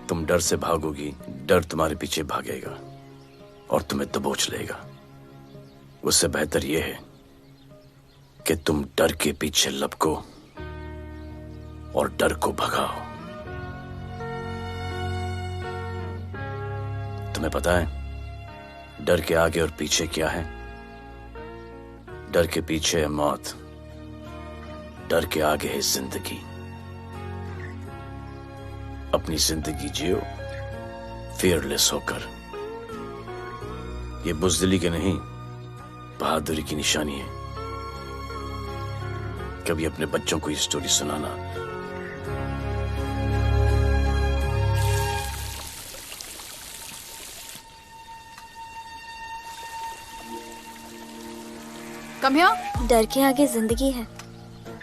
Speaker 16: तुम डर से भागोगी, डर तुम्हारे पीछे भागेगा और तुम्हें दबोच लेगा। उससे बेहतर यह है कि तुम डर के पीछे लपको और डर को भगाओ। तुम्हें पता है डर के आगे और पीछे क्या है? डर के पीछे है मौत, डर के आगे है जिंदगी। अपनी जिंदगी जियो फियरलेस होकर। ये बुज़दिली के नहीं, बहादुरी की निशानी है। कभी अपने बच्चों को ये स्टोरी सुनाना।
Speaker 15: Come here.
Speaker 10: डर के आगे जिंदगी है।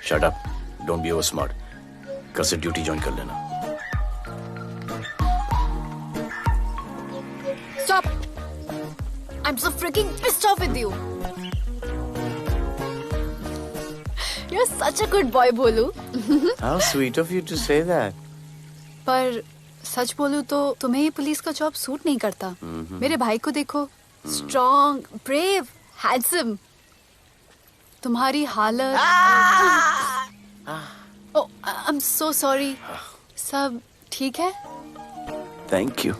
Speaker 16: Shut up, don't be over smart. कल से ड्यूटी ज्वाइन कर लेना।
Speaker 15: Stop! I'm so freaking pissed off with you. You're such a good boy, बोलू।
Speaker 16: How sweet of you to say that.
Speaker 15: पर सच बोलूं तो तुम्हें ये पुलिस का जॉब सूट नहीं करता। मेरे भाई को देखो, स्ट्रॉन्ग, ब्रेव, हैंडसम। तुम्हारी हालत। ओह, आई एम सो सॉरी। सब ठीक है?
Speaker 16: Thank you.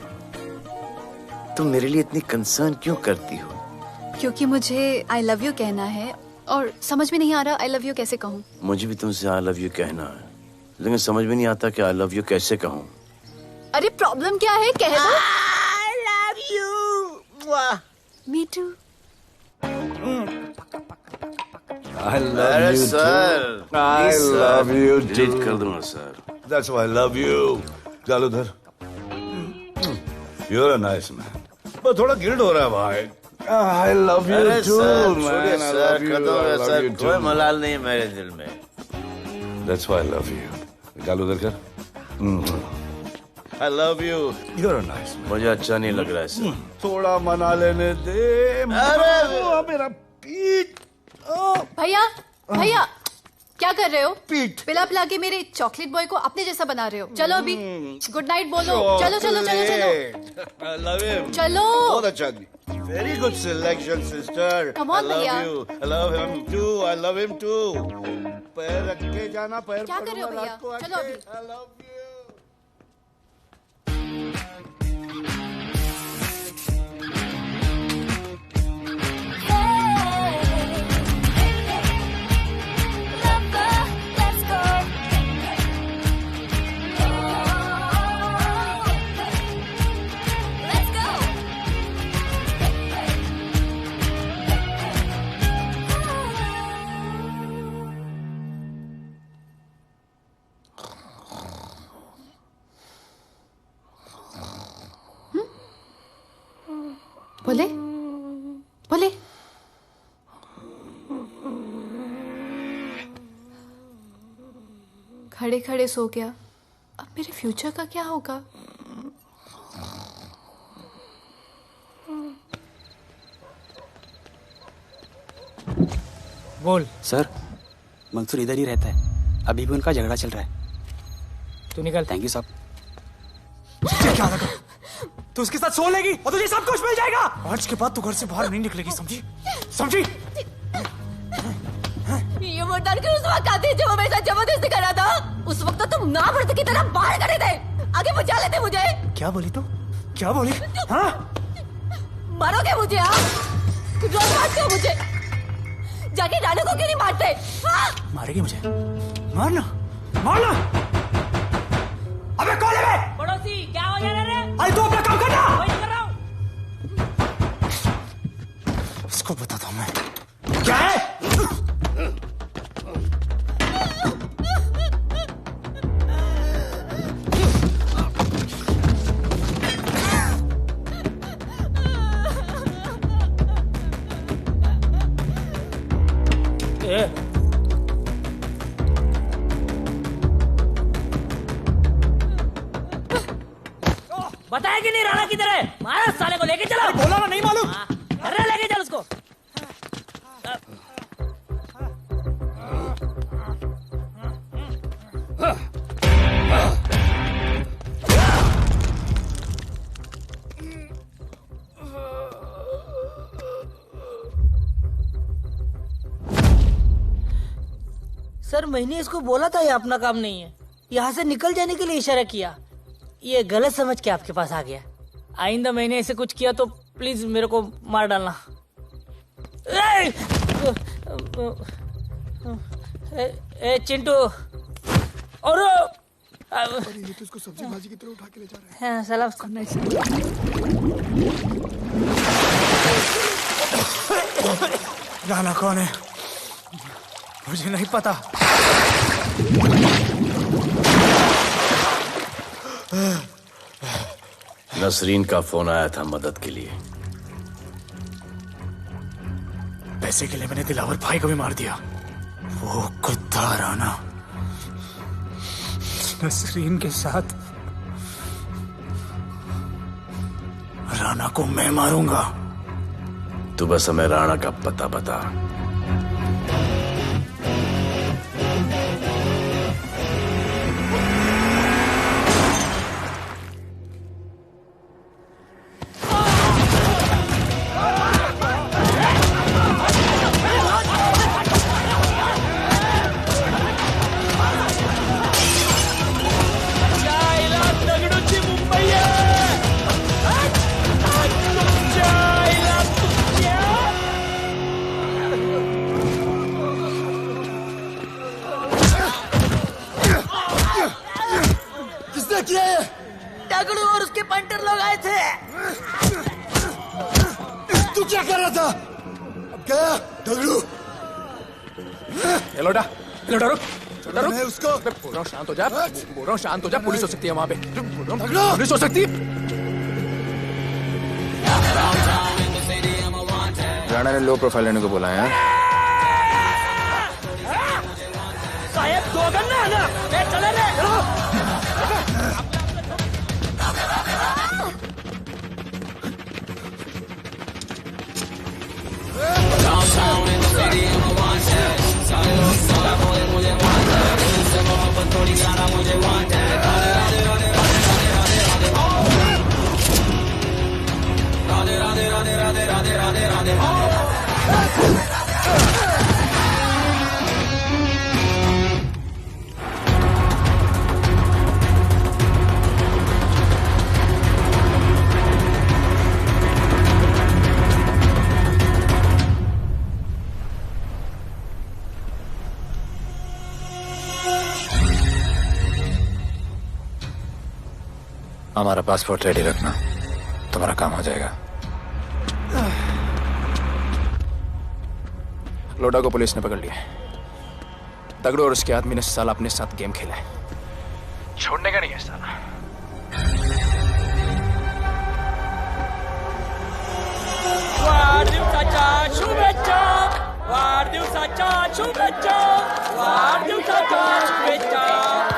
Speaker 16: तुम मेरे लिए इतनी कंसर्न क्यों करती हो?
Speaker 15: क्योंकि मुझे आई लव यू कहना है और समझ में नहीं आ रहा आई लव यू कैसे कहूँ।
Speaker 16: मुझे भी तुमसे आई लव यू कहना है, लेकिन समझ में नहीं आता कि आई लव यू कैसे कहूँ।
Speaker 15: अरे प्रॉब्लम क्या है, कह दो।
Speaker 7: I love you.
Speaker 15: Me too.
Speaker 2: I love you
Speaker 16: sir.
Speaker 2: too. I love you too.
Speaker 16: Delete कर दूंगा sir.
Speaker 2: That's why I love you. चल उधर। You're a nice man. पर थोड़ा गिल्ड हो रहा है भाई। I love you too, man. I love you. I love you too.
Speaker 16: कोई मलाल नहीं है मेरे दिल में।
Speaker 2: That's why I love you. निकाल उधर कर।
Speaker 16: I love you.
Speaker 2: You're a nice man.
Speaker 16: मुझे अच्छा नहीं लग रहा है सर।
Speaker 2: थोड़ा मना लेने दे। अरे मेरा पीठ।
Speaker 15: भैया, भैया, क्या कर रहे हो? पीठ पिला पिला के मेरे चॉकलेट बॉय को अपने जैसा बना रहे हो। चलो अभी गुड नाइट बोलो। चलो चलो चलो चलो।
Speaker 16: I love him.
Speaker 15: चलो।
Speaker 16: बहुत अच्छा आदमी। Very good selection, sister.
Speaker 15: Come on,
Speaker 16: I love
Speaker 15: भैया।
Speaker 16: you. I love him too. I love him too. पैर रख के जाना, पैर
Speaker 15: क्या कर रहे हो
Speaker 16: पकड़ना,
Speaker 15: भैया?
Speaker 16: रात को
Speaker 15: चलो
Speaker 16: आके।
Speaker 15: अभी।
Speaker 16: I love you.
Speaker 15: बोले बोले। खड़े खड़े सो गया, अब मेरे फ्यूचर का क्या होगा?
Speaker 3: बोल।
Speaker 8: सर, मंसूर इधर ही रहता है, अभी भी उनका झगड़ा चल रहा है।
Speaker 3: तू निकल।
Speaker 8: थैंक यू साहब।
Speaker 3: क्या लगा? तू उसके साथ सो लेगी और तुझे सब कुछ मिल जाएगा। आज के बाद तू घर से बाहर नहीं निकलेगी, समझी? समझी?
Speaker 22: ये वो डर के उस वक्त आती जब वो मेरे साथ जबरदस्ती कर रहा था। उस वक्त तो तुम नामर्द की तरह बाहर खड़े थे, आगे बचा लेते मुझे।
Speaker 3: क्या बोली तू? क्या बोली? हाँ?
Speaker 22: मारोगे मुझे? आप रोज मारते हो मुझे, जाके रानू को क्यों नहीं मारते? हाँ?
Speaker 3: मारेगी मुझे? मारना, मारना। अबे कौन है बे?
Speaker 14: पड़ोसी, क्या हो जा रहा है?
Speaker 3: अरे तू अपना काम करना।
Speaker 14: वही कर रहा हूँ।
Speaker 3: इसको बताता हूँ मैं। क्या है?
Speaker 14: बताया कि नहीं राणा किधर है? मारा साले को, लेके चलो।
Speaker 3: बोला ना, नहीं मालूम।
Speaker 14: अरे लेके चल उसको।
Speaker 13: सर, मैंने इसको बोला था ये अपना काम नहीं है, यहाँ से निकल जाने के लिए इशारा किया, ये गलत समझ के आपके पास आ गया।
Speaker 14: आइंदा मैंने ऐसे कुछ किया तो प्लीज मेरे को मार डालना। ए चिंटू, और
Speaker 23: ये तो इसको सब्जी भाजी की तरह उठा के ले जा रहा है।
Speaker 14: हाँ, साला उसको
Speaker 3: राणा कौन है? मुझे नहीं पता।
Speaker 16: नसरीन का फोन आया था मदद के लिए।
Speaker 3: पैसे के लिए मैंने दिलावर भाई को भी मार दिया। वो कुत्ता राणा नसरीन के साथ। राणा को मैं मारूंगा।
Speaker 16: तू बस हमें राणा का पता बता।
Speaker 13: दगड़ू और उसके पंटर लोग आए थे।
Speaker 4: तू क्या कर रहा था? अब गया दगड़ू।
Speaker 17: लोटा रुक।
Speaker 4: मैं उसको
Speaker 17: बोल रहा हूँ शांत हो जा। बोल रहा हूँ शांत हो जा। पुलिस हो सकती है वहाँ पे।
Speaker 4: दगड़ू,
Speaker 17: पुलिस हो सकती है।
Speaker 1: राणा ने लो प्रोफाइल लेने को बोला है।
Speaker 14: शायद दो गन्ना है ना। चले रे।
Speaker 1: हमारा पासपोर्ट रेडी रखना, तुम्हारा काम हो जाएगा।
Speaker 17: लोडा को पुलिस ने पकड़ लिया। दगड़ू और उसके आदमी ने साला अपने साथ गेम खेला है, छोड़ने का नहीं है साला।
Speaker 14: वाढदिवसाच्या शुभेच्छा, वाढदिवसाच्या शुभेच्छा, वाढदिवसाच्या शुभेच्छा।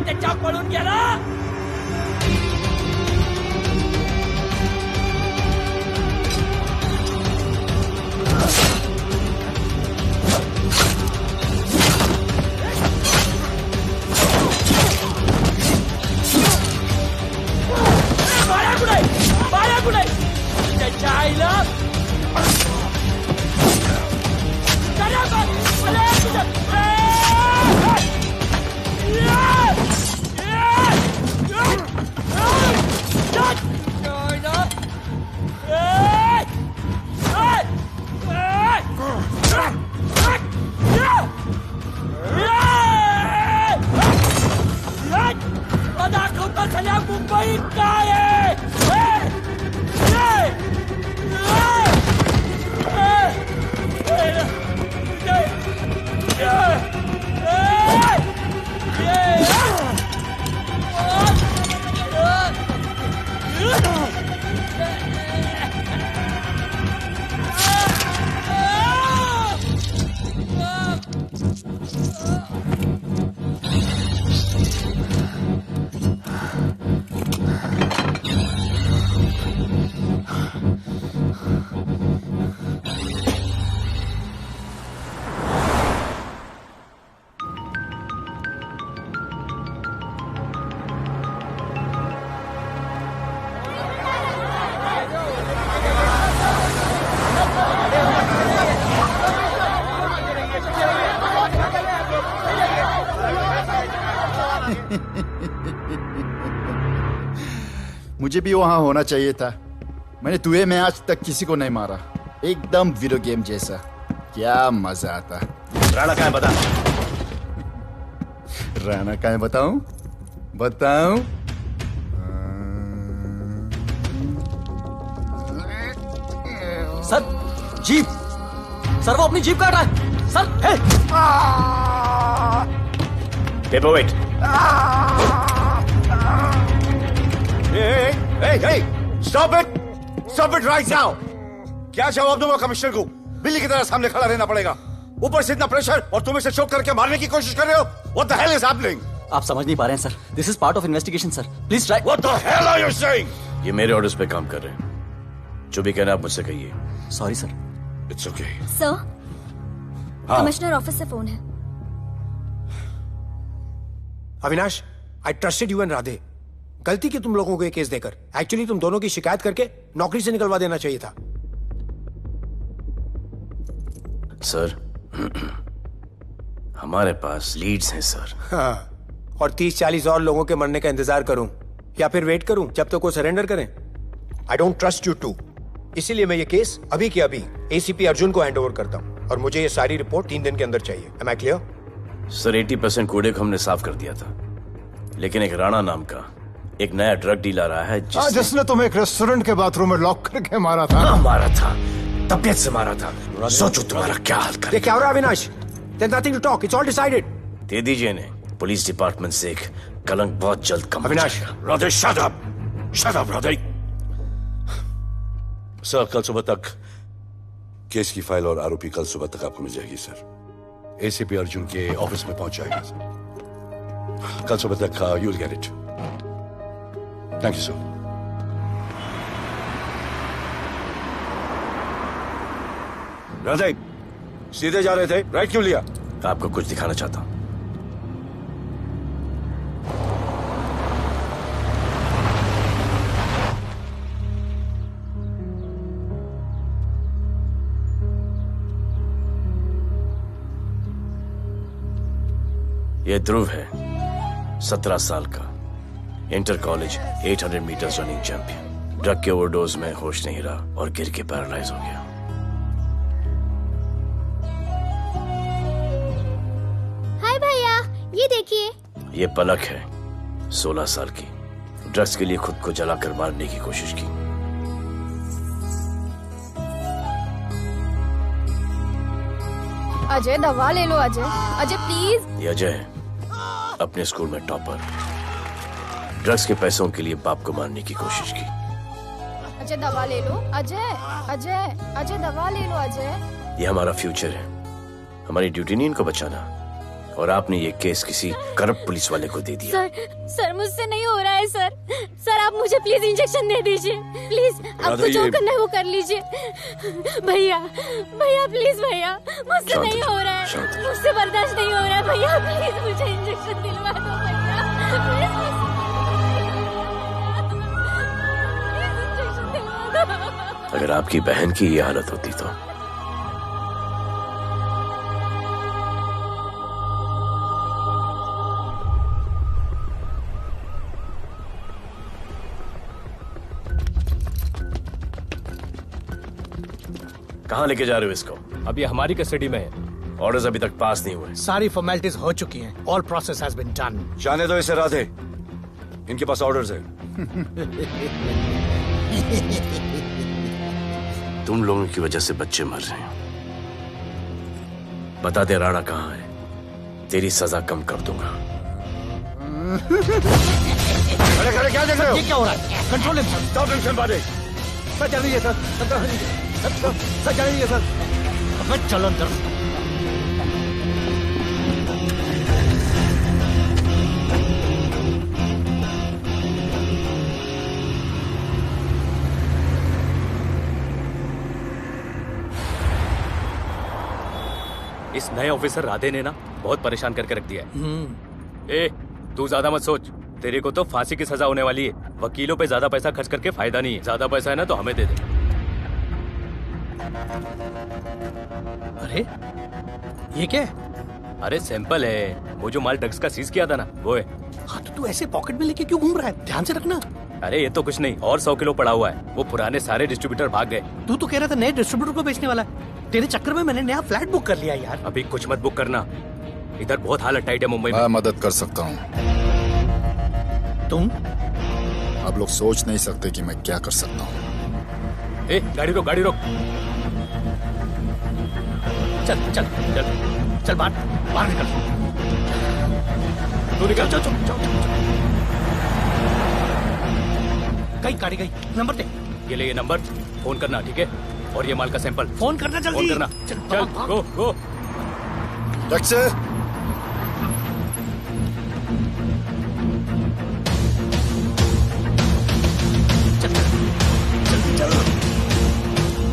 Speaker 14: त्याच्या पळून गेला. बाळ्या कुठे त्याच्या आईला दाखवता सगळ्या मुंबईत काय आहे.
Speaker 5: मुझे भी वहां होना चाहिए था. मैंने तुए में आज तक किसी को नहीं मारा. एकदम वीडियो गेम जैसा. क्या मजा आता.
Speaker 16: राणा कहाँ है बता.
Speaker 5: राणा कहाँ है बताऊं. बताऊं.
Speaker 11: Sir jeep. सर वो अपनी जीप काट रहा है. Sir hey.
Speaker 16: Paperweight. Hey, stop it right now. क्या जवाब दूंगा कमिश्नर को. बिल्ली की तरह सामने खड़ा रहना पड़ेगा. ऊपर से इतना प्रेशर और तुम इसे चोक करके मारने की कोशिश कर रहे हो. What the hell is happening?
Speaker 11: आप समझ नहीं पा रहे हैं sir. This is part of investigation sir. Please try.
Speaker 16: What the hell are you saying? ये मेरे ऑर्डर्स पे काम कर रहे हैं. जो भी कहना आप मुझसे कहिए.
Speaker 11: Sorry sir.
Speaker 16: It's okay.
Speaker 10: Sir,
Speaker 16: हाँ.
Speaker 10: कमिश्नर ऑफिस से फोन है.
Speaker 9: Avinash, I trusted you and Radhe. गलती की तुम लोगों को ये केस देकर. एक्चुअली तुम दोनों की शिकायत करके नौकरी से निकलवा देना चाहिए था.
Speaker 16: सर हमारे पास लीड्स हैं सर.
Speaker 9: हाँ, और 30-40 और लोगों के मरने का इंतजार करूं या फिर वेट करूं जब तक वो सरेंडर करें. I don't trust you too. इसीलिए मैं ये केस अभी के अभी एसीपी अर्जुन को हैंड ओवर करता हूं और मुझे ये सारी रिपोर्ट 3 दिन के अंदर चाहिए. M I clear?
Speaker 16: सर 80% कूड़े को हमने साफ कर दिया था, लेकिन एक राणा नाम का एक नया ड्रग डीलर आया है
Speaker 20: जिसने तुम्हें एक रेस्टोरेंट के बाथरूम में लॉक करके मारा था.
Speaker 16: हाँ, मारा था. तबीयत से मारा था. सोचो तुम्हारा क्या हाल कर.
Speaker 9: ये क्या हो रहा है Avinash? There's nothing to talk. It's all decided.
Speaker 16: दे दीजिए इन्हें. पुलिस डिपार्टमेंट से एक कलंक बहुत जल्द कम.
Speaker 9: Avinash.
Speaker 2: Radhe shut up. Shut up Radhe. Sir कल सुबह तक केस की फाइल और आरोपी कल सुबह तक आपको मिल जाएगी सर. एसीपी अर्जुन के ऑफिस में पहुंच जाएगा सर. कल सुबह तक you will get it. Thank you sir. Radhe सीधे जा रहे थे, राइट क्यों लिया?
Speaker 16: आपको कुछ दिखाना चाहता हूं. ये ध्रुव है, 17 साल का, inter college 800 metres running champion. Drug के ओवरडोज में होश नहीं रहा और गिर के पैरालाइज हो गया.
Speaker 18: हाय भैया, ये देखिए.
Speaker 16: ये पलक है, 16 साल की. ड्रग्स के लिए खुद को जलाकर मारने की कोशिश की.
Speaker 15: अजय दवा ले लो. अजय, अजय प्लीज.
Speaker 16: ये अजय है, अपने स्कूल में टॉपर. ड्रग्स के पैसों के लिए बाप को मारने की कोशिश की.
Speaker 15: अजय दवा ले लो. अजय, अजय, अजय दवा ले लो. अजय,
Speaker 16: ये हमारा फ्यूचर है. हमारी ड्यूटी नहीं इनको बचाना, और आपने ये केस किसी करप्ट पुलिस वाले को दे दिया।
Speaker 18: सर मुझसे नहीं हो रहा है सर। सर आप मुझे प्लीज इंजेक्शन दे दीजिए प्लीज। आपको जो करना है वो कर लीजिए। भैया भैया प्लीज भैया, मुझसे नहीं हो रहा है, मुझसे बर्दाश्त नहीं हो रहा है भैया, प्लीज मुझे इंजेक्शन दिलवा दो भैया,
Speaker 16: अगर आपकी बहन की ये हालत होती तो कहाँ लेके जा रहे हो इसको?
Speaker 6: अभी हमारी कस्टडी में है।
Speaker 16: ऑर्डर्स अभी तक पास नहीं हुए।
Speaker 23: सारी फॉर्मेलिटीज हो चुकी हैं। All process has been done.
Speaker 2: जाने दो इसे राधे, इनके पास ऑर्डर्स है।
Speaker 16: तुम लोगों की वजह से बच्चे मर रहे हैं। बता दे राणा कहाँ है, तेरी सजा कम कर दूंगा।
Speaker 2: अरे क्या देख रहे हो?
Speaker 23: ये क्या हो रहा है? Control himself.
Speaker 2: स्टॉप टेंशन बादे।
Speaker 23: सर चल रही है सर। सर चल रही है सर। अबे चलो अंदर।
Speaker 6: इस नए ऑफिसर राधे ने ना बहुत परेशान करके रख दिया है। ए, तू ज्यादा मत सोच, तेरे को तो फांसी की सजा होने वाली है। वकीलों पे ज्यादा पैसा खर्च करके फायदा नहीं है। ज्यादा पैसा है ना तो हमें दे दे।
Speaker 23: अरे ये क्या है?
Speaker 6: अरे सैंपल है, वो जो माल ड्रग्स का सीज किया था ना वो है।
Speaker 23: हाँ तो तू ऐसे पॉकेट में लेके क्यों घूम रहा है? ध्यान से रखना।
Speaker 6: अरे ये तो कुछ नहीं, और 100 किलो पड़ा हुआ है। वो पुराने सारे डिस्ट्रीब्यूटर भाग गए।
Speaker 23: तू तो कह रहा था नए डिस्ट्रीब्यूटर को बेचने वाला है। तेरे चक्कर में मैंने नया फ्लैट बुक कर लिया यार।
Speaker 6: अभी कुछ मत बुक करना, इधर बहुत हालत टाइट है मुंबई में।
Speaker 20: मैं मदद कर सकता हूँ।
Speaker 23: तुम?
Speaker 20: आप लोग सोच नहीं सकते कि मैं क्या कर सकता हूँ।
Speaker 6: ए, गाड़ी रोक, गाड़ी रोक।
Speaker 23: चल चल चल चल बाहर निकल।
Speaker 6: तू निकल।
Speaker 23: चल चल चल। गाड़ी गई। नंबर दे।
Speaker 6: ये ले, ये नंबर, फोन करना ठीक है। और ये माल का सैंपल
Speaker 23: फोन करना जल्दी।
Speaker 6: फोन करना। चल गो गो।
Speaker 20: टैक्सी।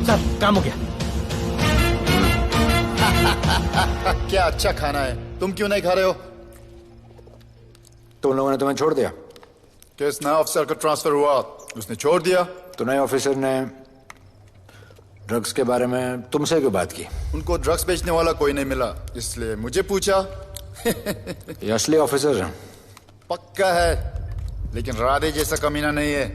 Speaker 23: सर काम हो गया।
Speaker 5: क्या अच्छा खाना है, तुम क्यों नहीं खा रहे हो?
Speaker 1: तुम लोगों ने तुम्हें छोड़ दिया?
Speaker 5: किस नए ऑफिसर का ट्रांसफर हुआ उसने छोड़ दिया?
Speaker 1: तो नए ऑफिसर ने ड्रग्स के बारे में तुमसे क्यों बात की?
Speaker 5: उनको ड्रग्स बेचने वाला कोई नहीं मिला, इसलिए मुझे पूछा।
Speaker 1: ये असली ऑफिसर है?
Speaker 5: पक्का है, लेकिन राधे जैसा कमीना नहीं है।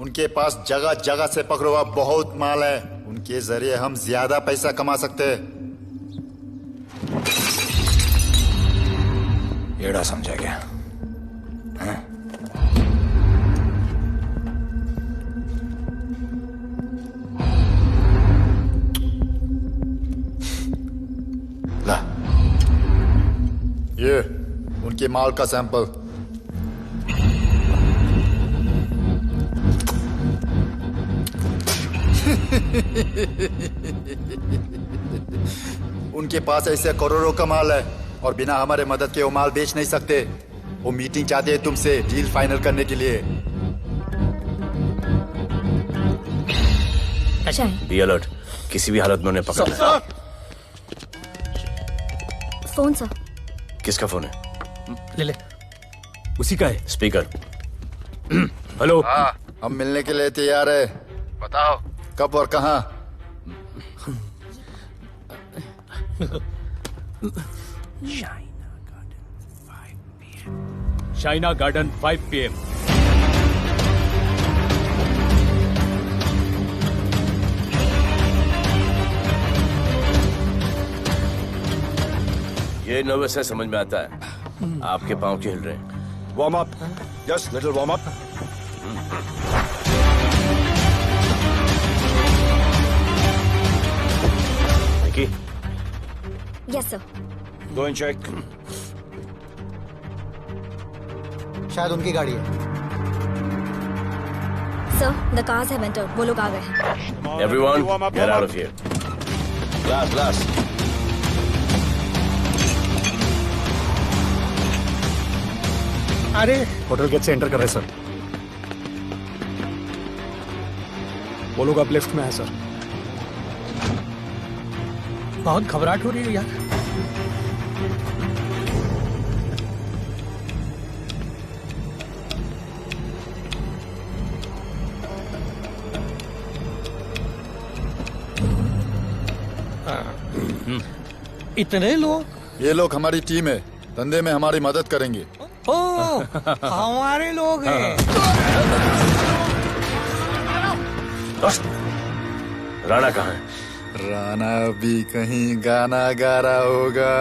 Speaker 5: उनके पास जगह जगह से पकड़ा हुआ बहुत माल है, उनके जरिए हम ज्यादा पैसा कमा सकते हैं।
Speaker 1: येड़ा समझा क्या? हाँ? ला।
Speaker 5: ये उनके माल का सैंपल। उनके पास ऐसे करोड़ों का माल है और बिना हमारे मदद के वो माल बेच नहीं सकते। वो मीटिंग चाहते हैं तुमसे डील फाइनल करने के लिए।
Speaker 16: बी अलर्ट, किसी भी हालत में उन्हें पकड़ना है।
Speaker 10: Phone sir.
Speaker 16: किसका फोन है?
Speaker 23: ले ले।
Speaker 6: उसी का है।
Speaker 16: स्पीकर।
Speaker 6: हेलो।
Speaker 5: हाँ, हम मिलने के लिए तैयार है। बताओ कब और कहाँ?
Speaker 6: Shaina garden 5 PM।
Speaker 16: ये नर्वस है, समझ में आता है। आपके पांव क्यों हिल रहे हैं?
Speaker 2: Warm up, just little warm up.
Speaker 10: Yes sir.
Speaker 2: Go and check.
Speaker 23: शायद उनकी गाड़ी है।
Speaker 10: Sir, the cars have entered. वो लोग आ गए हैं।
Speaker 16: Everyone, get out of here. Glass.
Speaker 3: अरे होटल गेट से एंटर कर रहे सर। वो लोग अब लिफ्ट में है सर। बहुत घबराहट हो रही है यार।
Speaker 4: इतने लोग? ये लोग हमारी टीम है, धंधे में हमारी मदद करेंगे।
Speaker 13: ओ, हमारे लोग हैं।
Speaker 16: राणा कहाँ है?
Speaker 4: राणा भी कहीं गाना गा रहा होगा।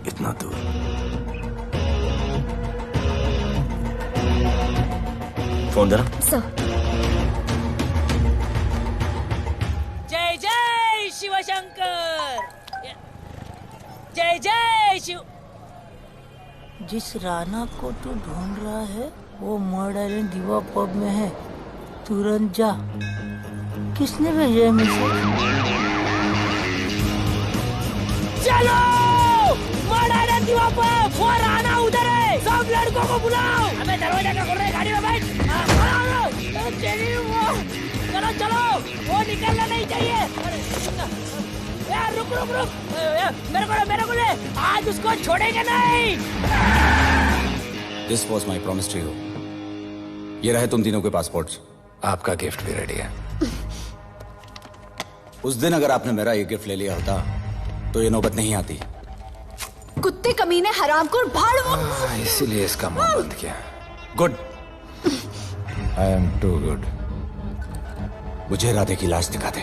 Speaker 16: इतना दूर। फोन देना।
Speaker 14: जय जय शिवशंकर, जय जय शिव।
Speaker 13: जिस राणा को तू ढूंढ रहा है वो मर्डर इन दीवा पब में है, तुरंत जा। किसने भेजा है मैसेज?
Speaker 14: चलो मर्डर इन दीवा पब, वो राणा उधर है, सब लड़कों को बुलाओ। हमें दरवाजा क्या खोल रहे, गाड़ी में बैठ। चलो चलो, वो निकलना नहीं चाहिए। यार रुक रुक रुक, मेरे को ले, आज उसको छोड़ेंगे नहीं।
Speaker 8: This was my promise to you. ये रहे तुम तीनों के पासपोर्ट्स।
Speaker 1: आपका गिफ्ट भी रेडी है।
Speaker 8: उस दिन अगर आपने मेरा ये गिफ्ट ले लिया होता तो ये नौबत नहीं आती।
Speaker 15: कुत्ते कमीने हरामखोर भाड़।
Speaker 1: इसीलिए इसका मुंह बंद किया।
Speaker 8: Good.
Speaker 1: I am too good.
Speaker 8: मुझे राधे की लाश दिखा दे,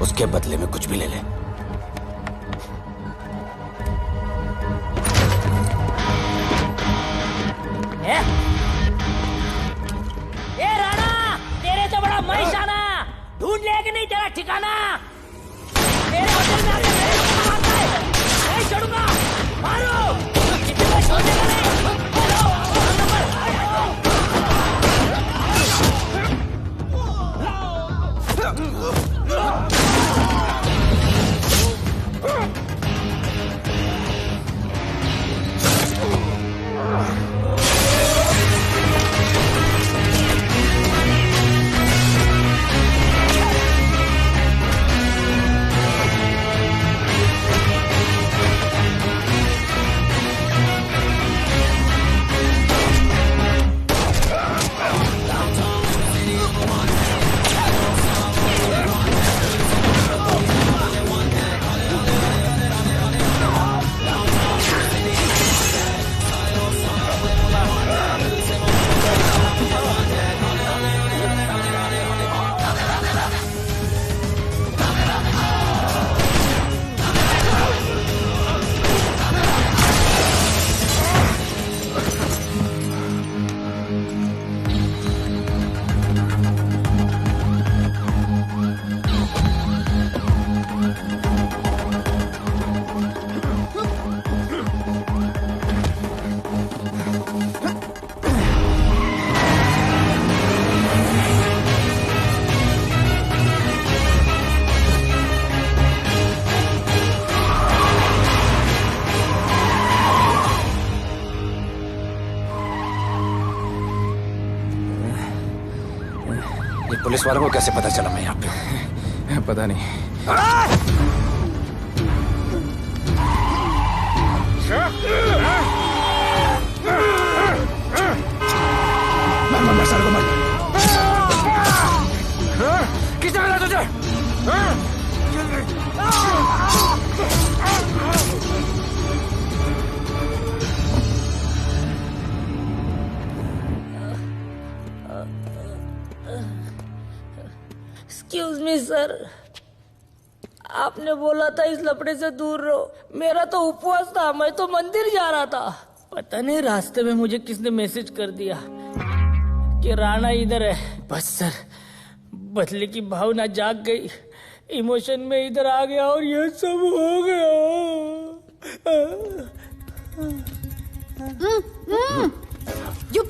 Speaker 8: उसके बदले में कुछ भी ले ले।
Speaker 14: ए राणा, तेरे तो बड़ा मैशाना, ढूंढ लिया कि नहीं तेरा ठिकाना? तेरे होटल में आके मेरे को मारता है, नहीं छोड़ूंगा, मारो। किसी को छोड़ेगा नहीं।
Speaker 1: पुलिस वालों को कैसे पता चला मैं यहाँ पे?
Speaker 17: पता नहीं।
Speaker 1: मर साले को मर। किसने मिला तुझे?
Speaker 13: एक्सक्यूज मी सर, आपने बोला था इस लफड़े से दूर रहो। मेरा तो उपवास था, मैं तो मंदिर जा रहा था। पता नहीं रास्ते में मुझे किसने मैसेज कर दिया कि राणा इधर है। बस सर, बदले की भावना जाग गई, इमोशन में इधर आ गया और ये सब हो गया।
Speaker 15: You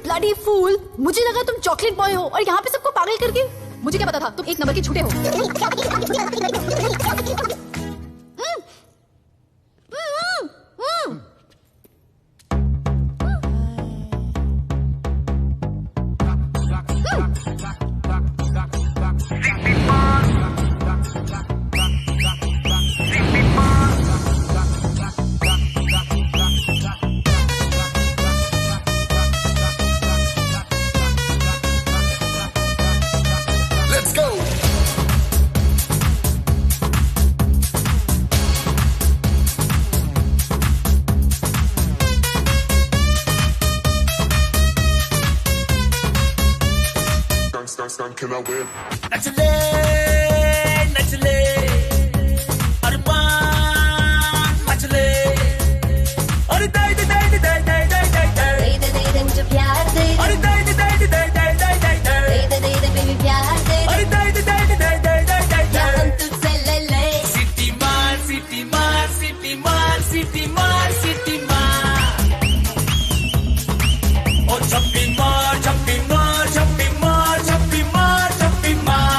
Speaker 15: bloody fool! मुझे लगा तुम चॉकलेट बॉय हो और यहाँ पे सबको पागल करके। मुझे क्या पता था तुम एक नंबर के झूठे हो।
Speaker 12: Can I win?
Speaker 14: नचले नचले अरमान मचले अरे दाई दाई दाई दाई दाई दाई दाई दाई
Speaker 22: दे दे दे मुझे प्यार दे
Speaker 14: अरे दाई दाई दाई दाई दाई दाई दाई दाई
Speaker 22: दे दे बेबी प्यार दे
Speaker 14: अरे दाई दाई दाई दाई दाई दाई दाई
Speaker 22: या हम तुझसे ले ले
Speaker 14: सिटी मार सिटी मार सिटी मार सिटी मार सिटी मार ओ छप्पी मार छप्पी मार छप्पी मार छप्पी मार छप्पी मार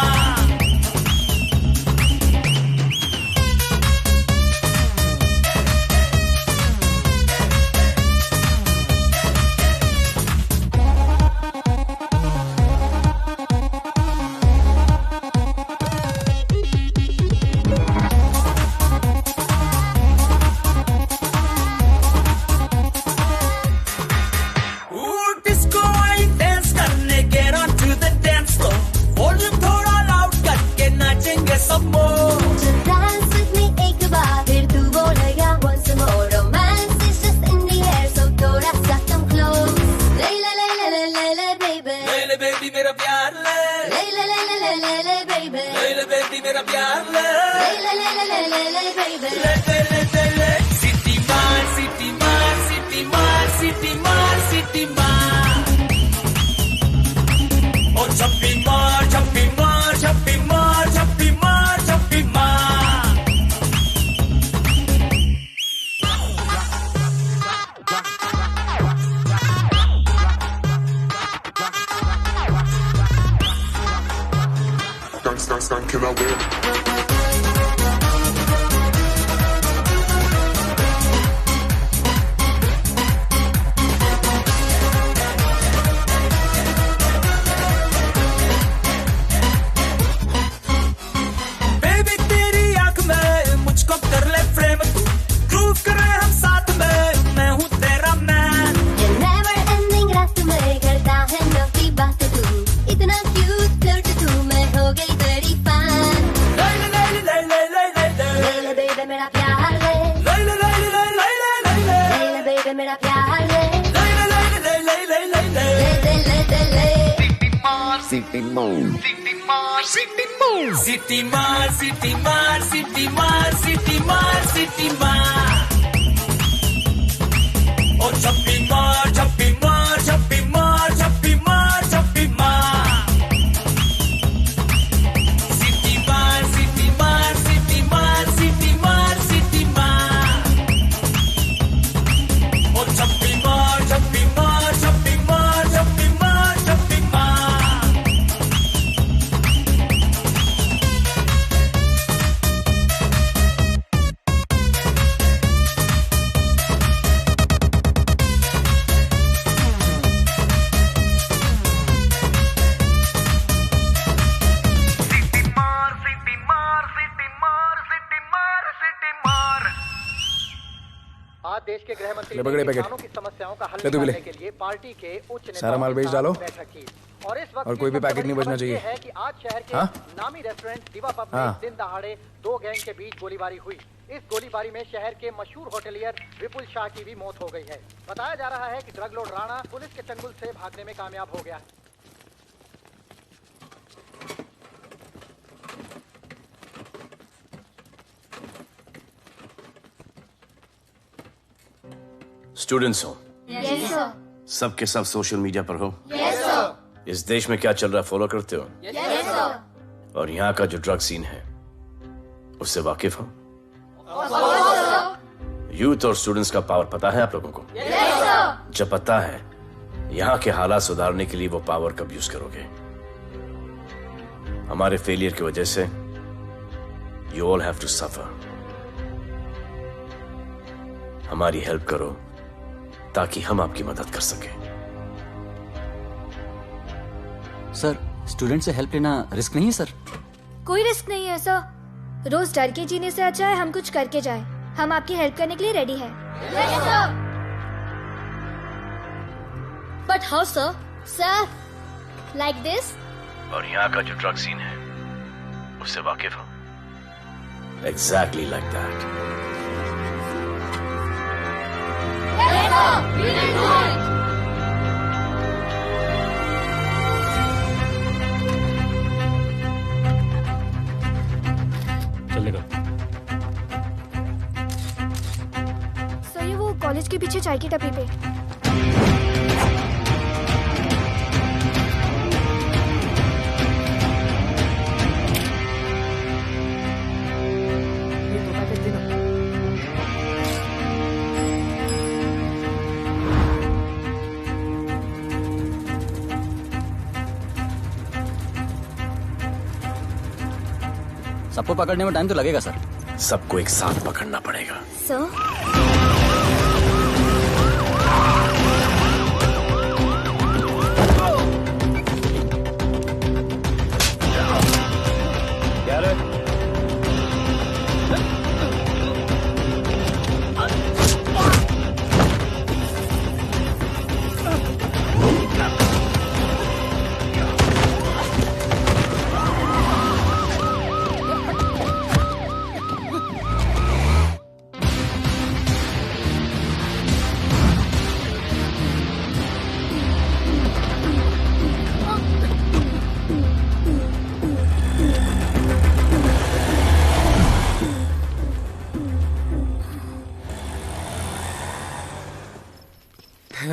Speaker 14: डिस्को आई डांस करने get on to the dance floor volume थोड़ा लाउड करके नाचेंगे सब मोर
Speaker 22: Dance with me एक बार फिर तू बोलेगा once more romance is just in the air so थोड़ा सा come close ले ले ले ले ले ले ले baby
Speaker 14: ले ले बेबी मेरा प्यार ले
Speaker 22: ले ले ले ले ले ले ले baby
Speaker 14: ले ले बेबी मेरा प्यार ले
Speaker 22: ले ले ले ले ले ले baby
Speaker 14: ले ले ले ले ले सिटी मार सिटी मार सिटी मार सिटी मार सिटी मार ओ छप्पी मार छप्पी मार छप्पी मार छप्पी मार छप्पी मार
Speaker 12: Can I win?
Speaker 14: बेबी तेरी आंख में मुझको कर ले फ्रेम तू ग्रूव करे हम साथ में मैं हूँ तेरा मैन
Speaker 22: ये never ending रात में करता है नौकी बात तू इतना cute flirt तू मैं हो गई तेरी fan
Speaker 14: ले ले ले ले ले ले ले ले
Speaker 22: ले ले baby मेरा प्यार ले
Speaker 14: ले ले ले ले ले ले ले ले
Speaker 22: ले ले baby मेरा प्यार ले
Speaker 14: ले ले ले ले ले ले ले ले
Speaker 22: ले ले ले ले
Speaker 12: City Mall.
Speaker 14: सिटी मार सिटी मार सिटी मार सिटी मार सिटी मार ओ छप्पी मार छप्पी मार छप्पी मार छप्पी मार छप्पी मार सिटी मार सिटी मार सिटी मार सिटी मार सिटी मार ओ छप्पी मार छप्पी मार छप्पी मार छप्पी मार छप्पी मार
Speaker 23: आज देश के गृह मंत्री
Speaker 17: ले पकड़े
Speaker 23: ने
Speaker 17: पैकेट।
Speaker 23: किसानों की समस्याओं का हल
Speaker 17: ले तू भी ले।
Speaker 23: निकालने के लिए पार्टी के उच्च नेताओं
Speaker 17: सारा माल
Speaker 23: के
Speaker 17: बेच
Speaker 23: साथ
Speaker 17: डालो।
Speaker 23: बैठक की। और इस वक्त
Speaker 17: और कोई भी पैकेट नहीं बचना चाहिए।
Speaker 23: है कि आज शहर के
Speaker 17: हाँ?
Speaker 23: नामी रेस्टोरेंट दिवा पब में
Speaker 17: हाँ।
Speaker 23: दिन दहाड़े दो गैंग के बीच गोलीबारी हुई। इस गोलीबारी में शहर के मशहूर होटलियर विपुल शाह की भी मौत हो गई है। बताया जा रहा है कि ड्रग लॉर्ड राणा पुलिस के चंगुल से भागने में कामयाब हो गया।
Speaker 16: स्टूडेंट्स हो
Speaker 22: Yes, sir.
Speaker 16: सब के सब सोशल मीडिया पर हो
Speaker 22: Yes, sir.
Speaker 16: इस देश में क्या चल रहा है फॉलो करते हो
Speaker 22: Yes, sir.
Speaker 16: और यहाँ का जो ड्रग सीन है उससे वाकिफ हो यूथ और स्टूडेंट्स का पावर पता है आप लोगों को? जब पता है, यहाँ के हालात सुधारने के लिए वो पावर कब यूज करोगे? हमारे फेलियर की वजह से you all have to suffer. हमारी हेल्प करो ताकि हम आपकी मदद कर सकें।
Speaker 11: सर, स्टूडेंट से हेल्प लेना रिस्क नहीं है सर?
Speaker 10: कोई रिस्क नहीं है सर। रोज डर के जीने से अच्छा है हम कुछ करके जाए। हम आपकी हेल्प करने के लिए रेडी है।
Speaker 18: But how sir? Sir, like this?
Speaker 16: और यहाँ का जो ड्रग सीन है उससे वाकिफ हो? Exactly like that.
Speaker 6: चलेगा।
Speaker 10: सर, ये वो कॉलेज के पीछे चाय की टपरी पे।
Speaker 11: सबको पकड़ने में टाइम तो लगेगा सर।
Speaker 16: सबको एक साथ पकड़ना पड़ेगा।
Speaker 10: सर,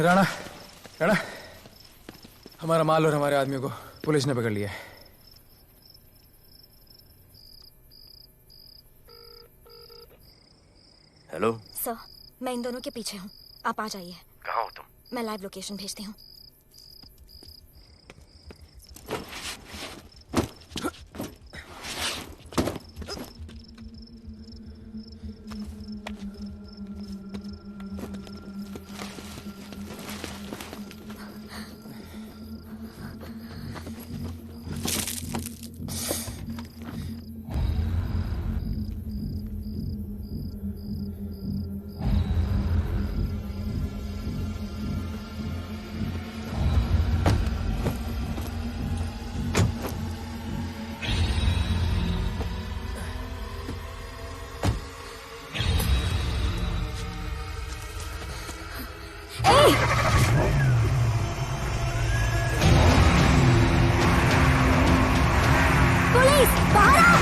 Speaker 17: राणा, राणा, हमारा माल और हमारे आदमियों को पुलिस ने पकड़ लिया है।
Speaker 16: हेलो
Speaker 10: सर, मैं इन दोनों के पीछे हूँ। आप आ जाइए।
Speaker 16: कहाँ हो तुम?
Speaker 10: मैं लाइव लोकेशन भेजती हूँ। पुलिस, बाहर आओ!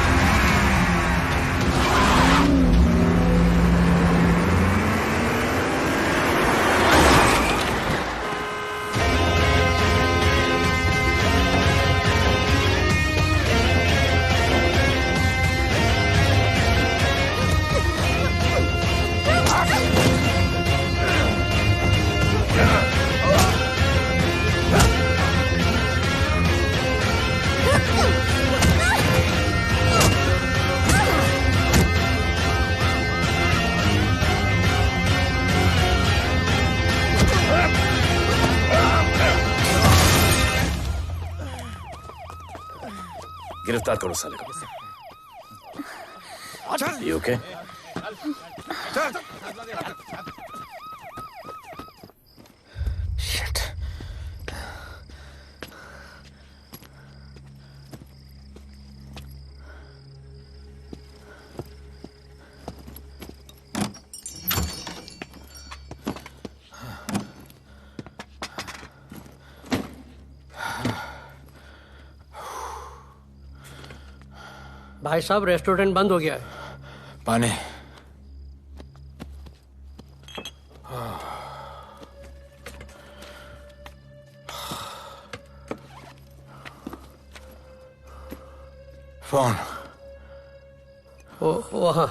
Speaker 16: गिरफ्तार करो साले को। You okay? Shit.
Speaker 7: भाई साहब, रेस्टोरेंट बंद हो गया है।
Speaker 17: पानी। फोन।
Speaker 7: वहाँ।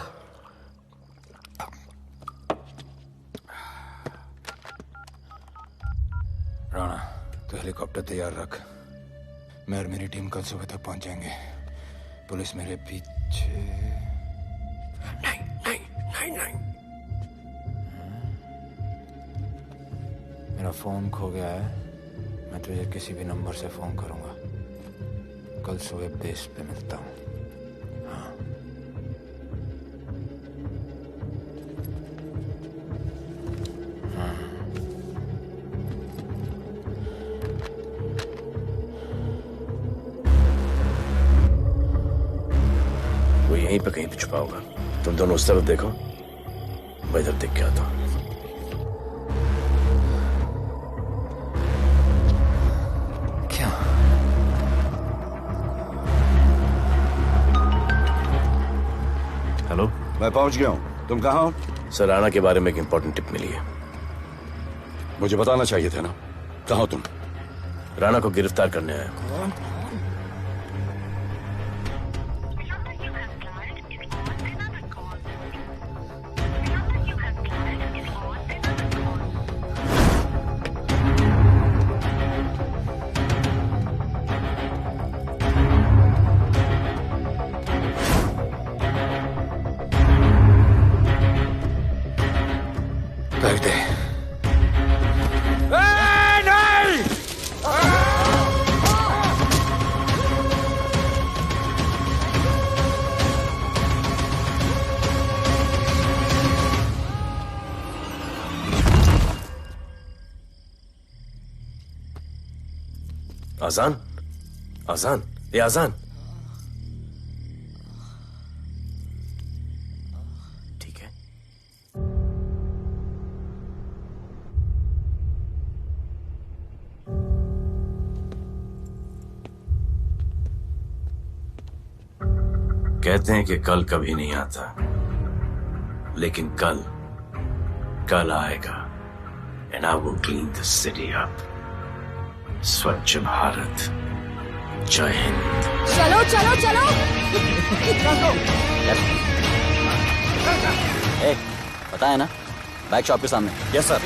Speaker 1: हेलीकॉप्टर तैयार रख। मैं और मेरी टीम कल सुबह तक पहुंच जाएंगे। पुलिस मेरे पीछे नहीं। मेरा फोन खो गया है। मैं तुझे किसी भी नंबर से फोन करूंगा। कल सुबह बेस पे मिलता हूँ। हाँ।
Speaker 16: वो यहीं पे कहीं पे छुपा होगा। तुम दोनों उस तरफ देखो, मैं इधर देख के आता हूँ।
Speaker 2: हेलो, मैं पहुंच गया हूं। तुम कहाँ हो?
Speaker 16: सर, राणा के बारे में एक इंपॉर्टेंट टिप मिली है।
Speaker 2: मुझे बताना चाहिए था ना। कहाँ हो तुम?
Speaker 16: राणा को गिरफ्तार करने आया हूं।
Speaker 1: कर दे।
Speaker 16: आजान, आजान, ये आजान। ठीक है। कहते हैं कि कल कभी नहीं आता, लेकिन कल आएगा। And I will clean the city up. स्वच्छ भारत। जय हिंद।
Speaker 18: चलो चलो चलो।
Speaker 11: पता है ना, बाइक शॉप के सामने।
Speaker 16: Yes sir.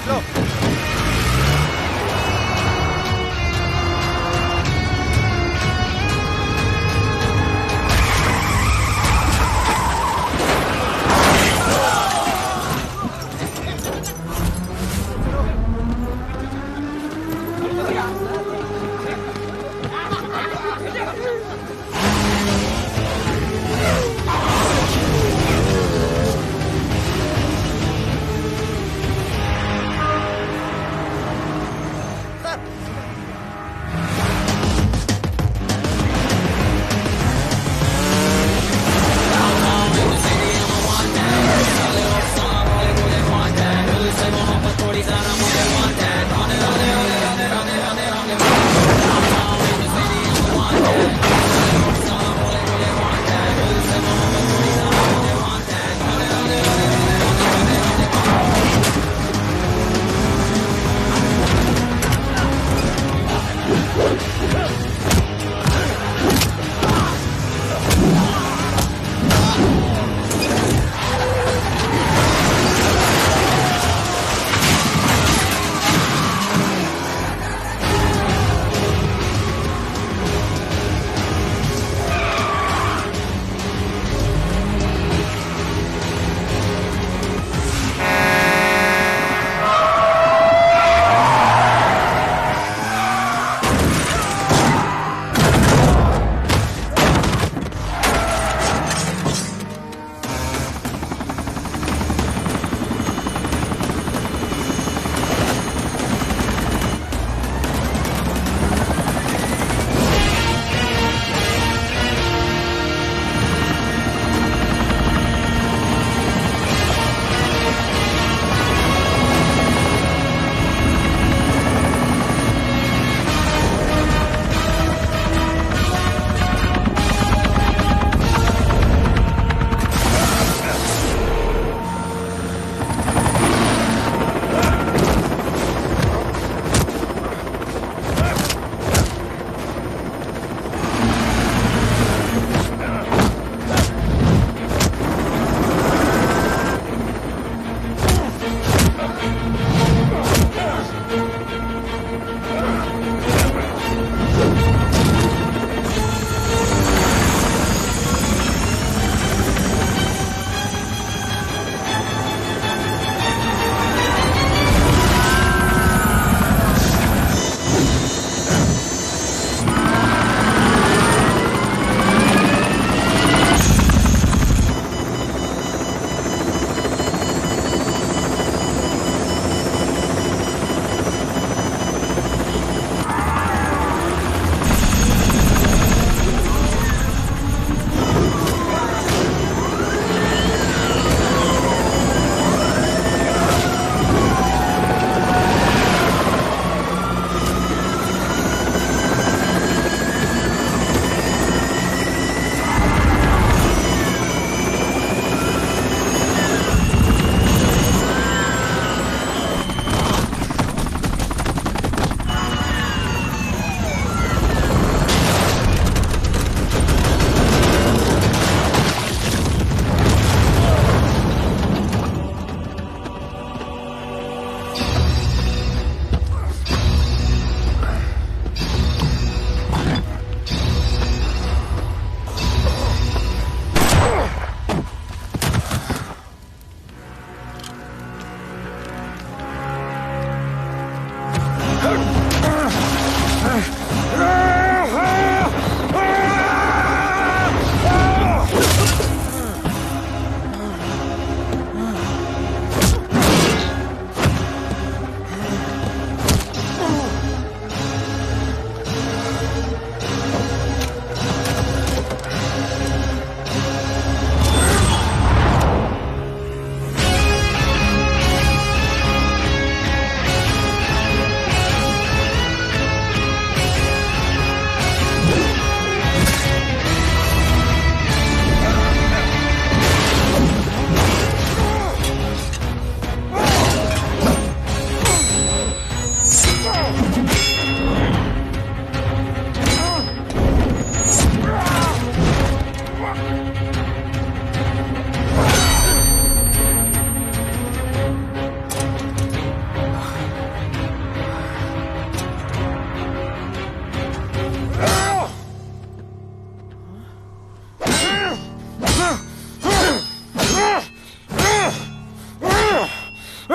Speaker 8: एक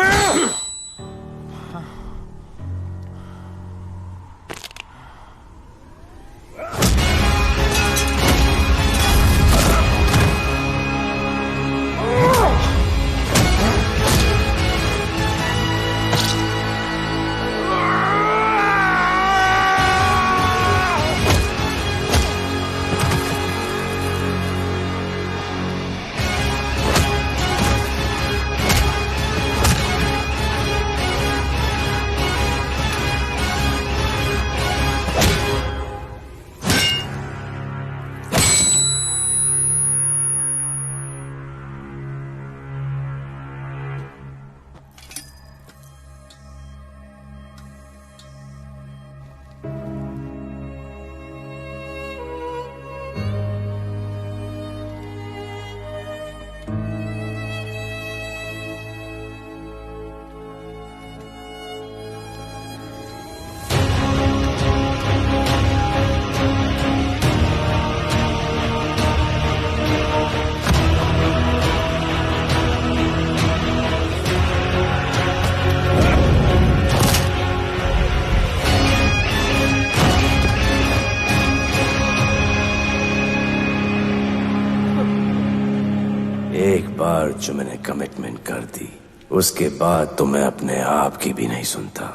Speaker 8: बार जो मैंने कमिटमेंट कर दी, उसके बाद तो मैं अपने आप की भी नहीं सुनता।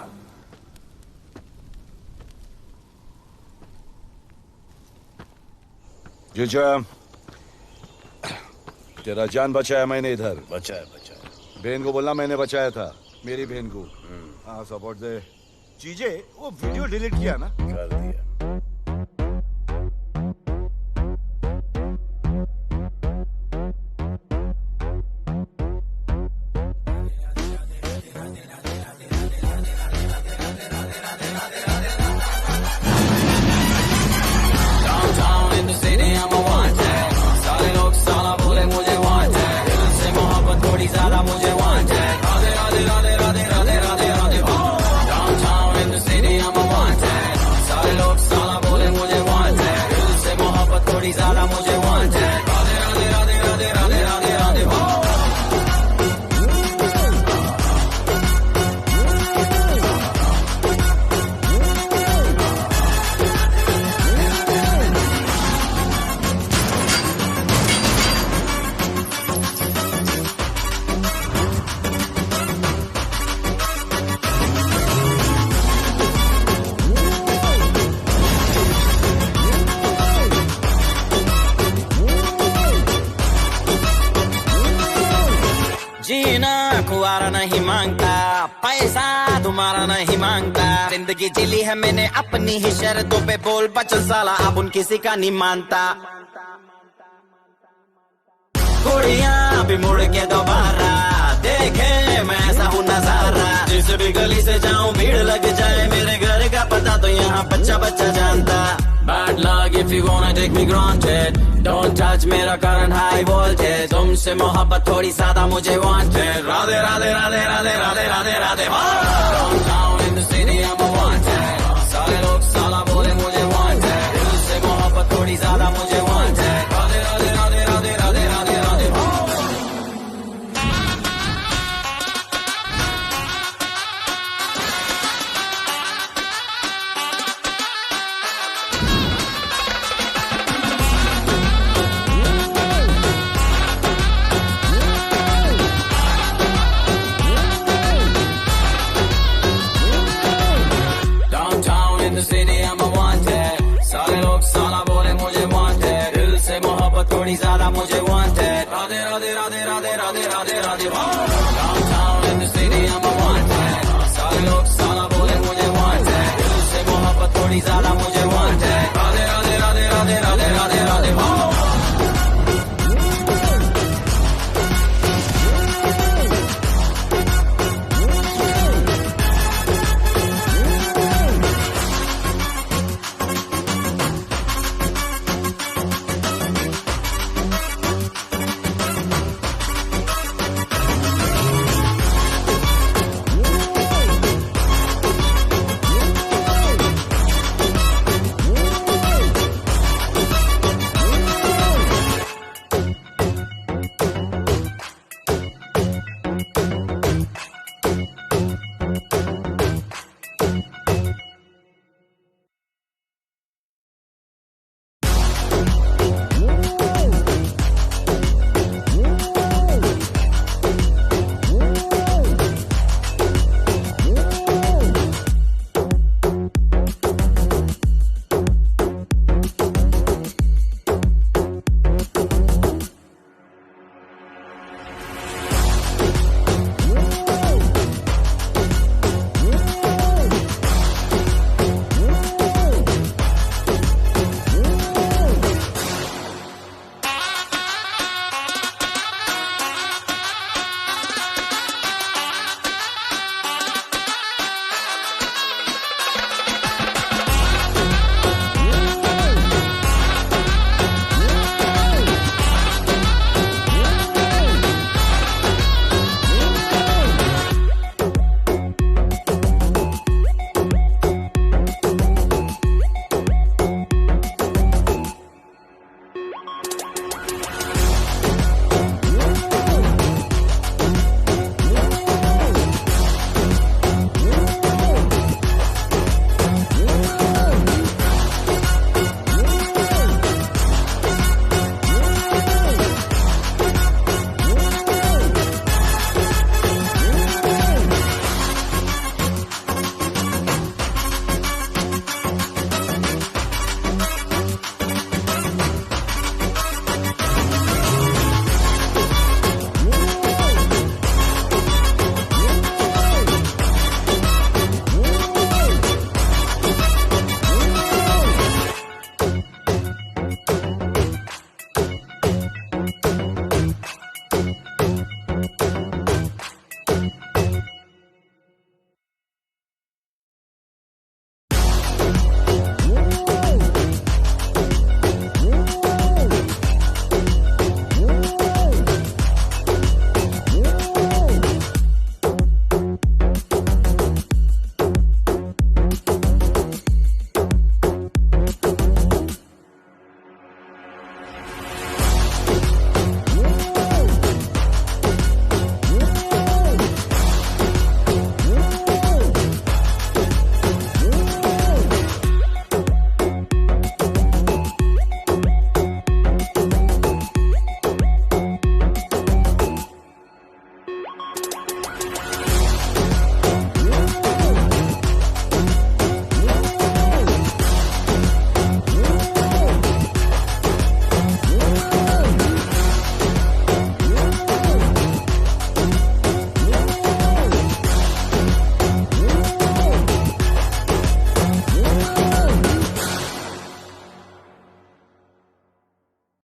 Speaker 2: जीजा, तेरा जान बचाया मैंने इधर।
Speaker 16: बचाया।
Speaker 2: बहन को बोलना मैंने बचाया था, मेरी बहन को। हाँ, सपोर्ट दे। चीजे वो वीडियो डिलीट किया ना?
Speaker 16: कर दिया।
Speaker 9: कुआरा नहीं मांगता, पैसा तुम्हारा नहीं मांगता। जिंदगी जिली है मैंने अपनी ही शर्तों पे, बोल बचल साला अब उन किसी का नहीं मानता। कुड़ियां भी मुड़ के दोबारा देखे मैं ऐसा हूँ नजारा। जिस भी गली से जाऊं भीड़ लग जाए, मेरे घर का पता तो यहाँ बच्चा बच्चा जानता। Bad luck if you wanna take me granted, don't touch मेरा current high voltage। तुमसे मोहब्बत थोड़ी ज्यादा मुझे wanted। Radhe Radhe Radhe Radhe Radhe Radhe Radhe. Downtown in the city I'm a wanted, सारे लोग साला बोले मुझे wanted। दिल से मोहब्बत थोड़ी ज्यादा मुझे wanted। राधे राधे राधे राधे राधे राधे राधे। थोड़ी ज्यादा मुझे wanted। राधे राधे राधे राधे राधे राधे राधे।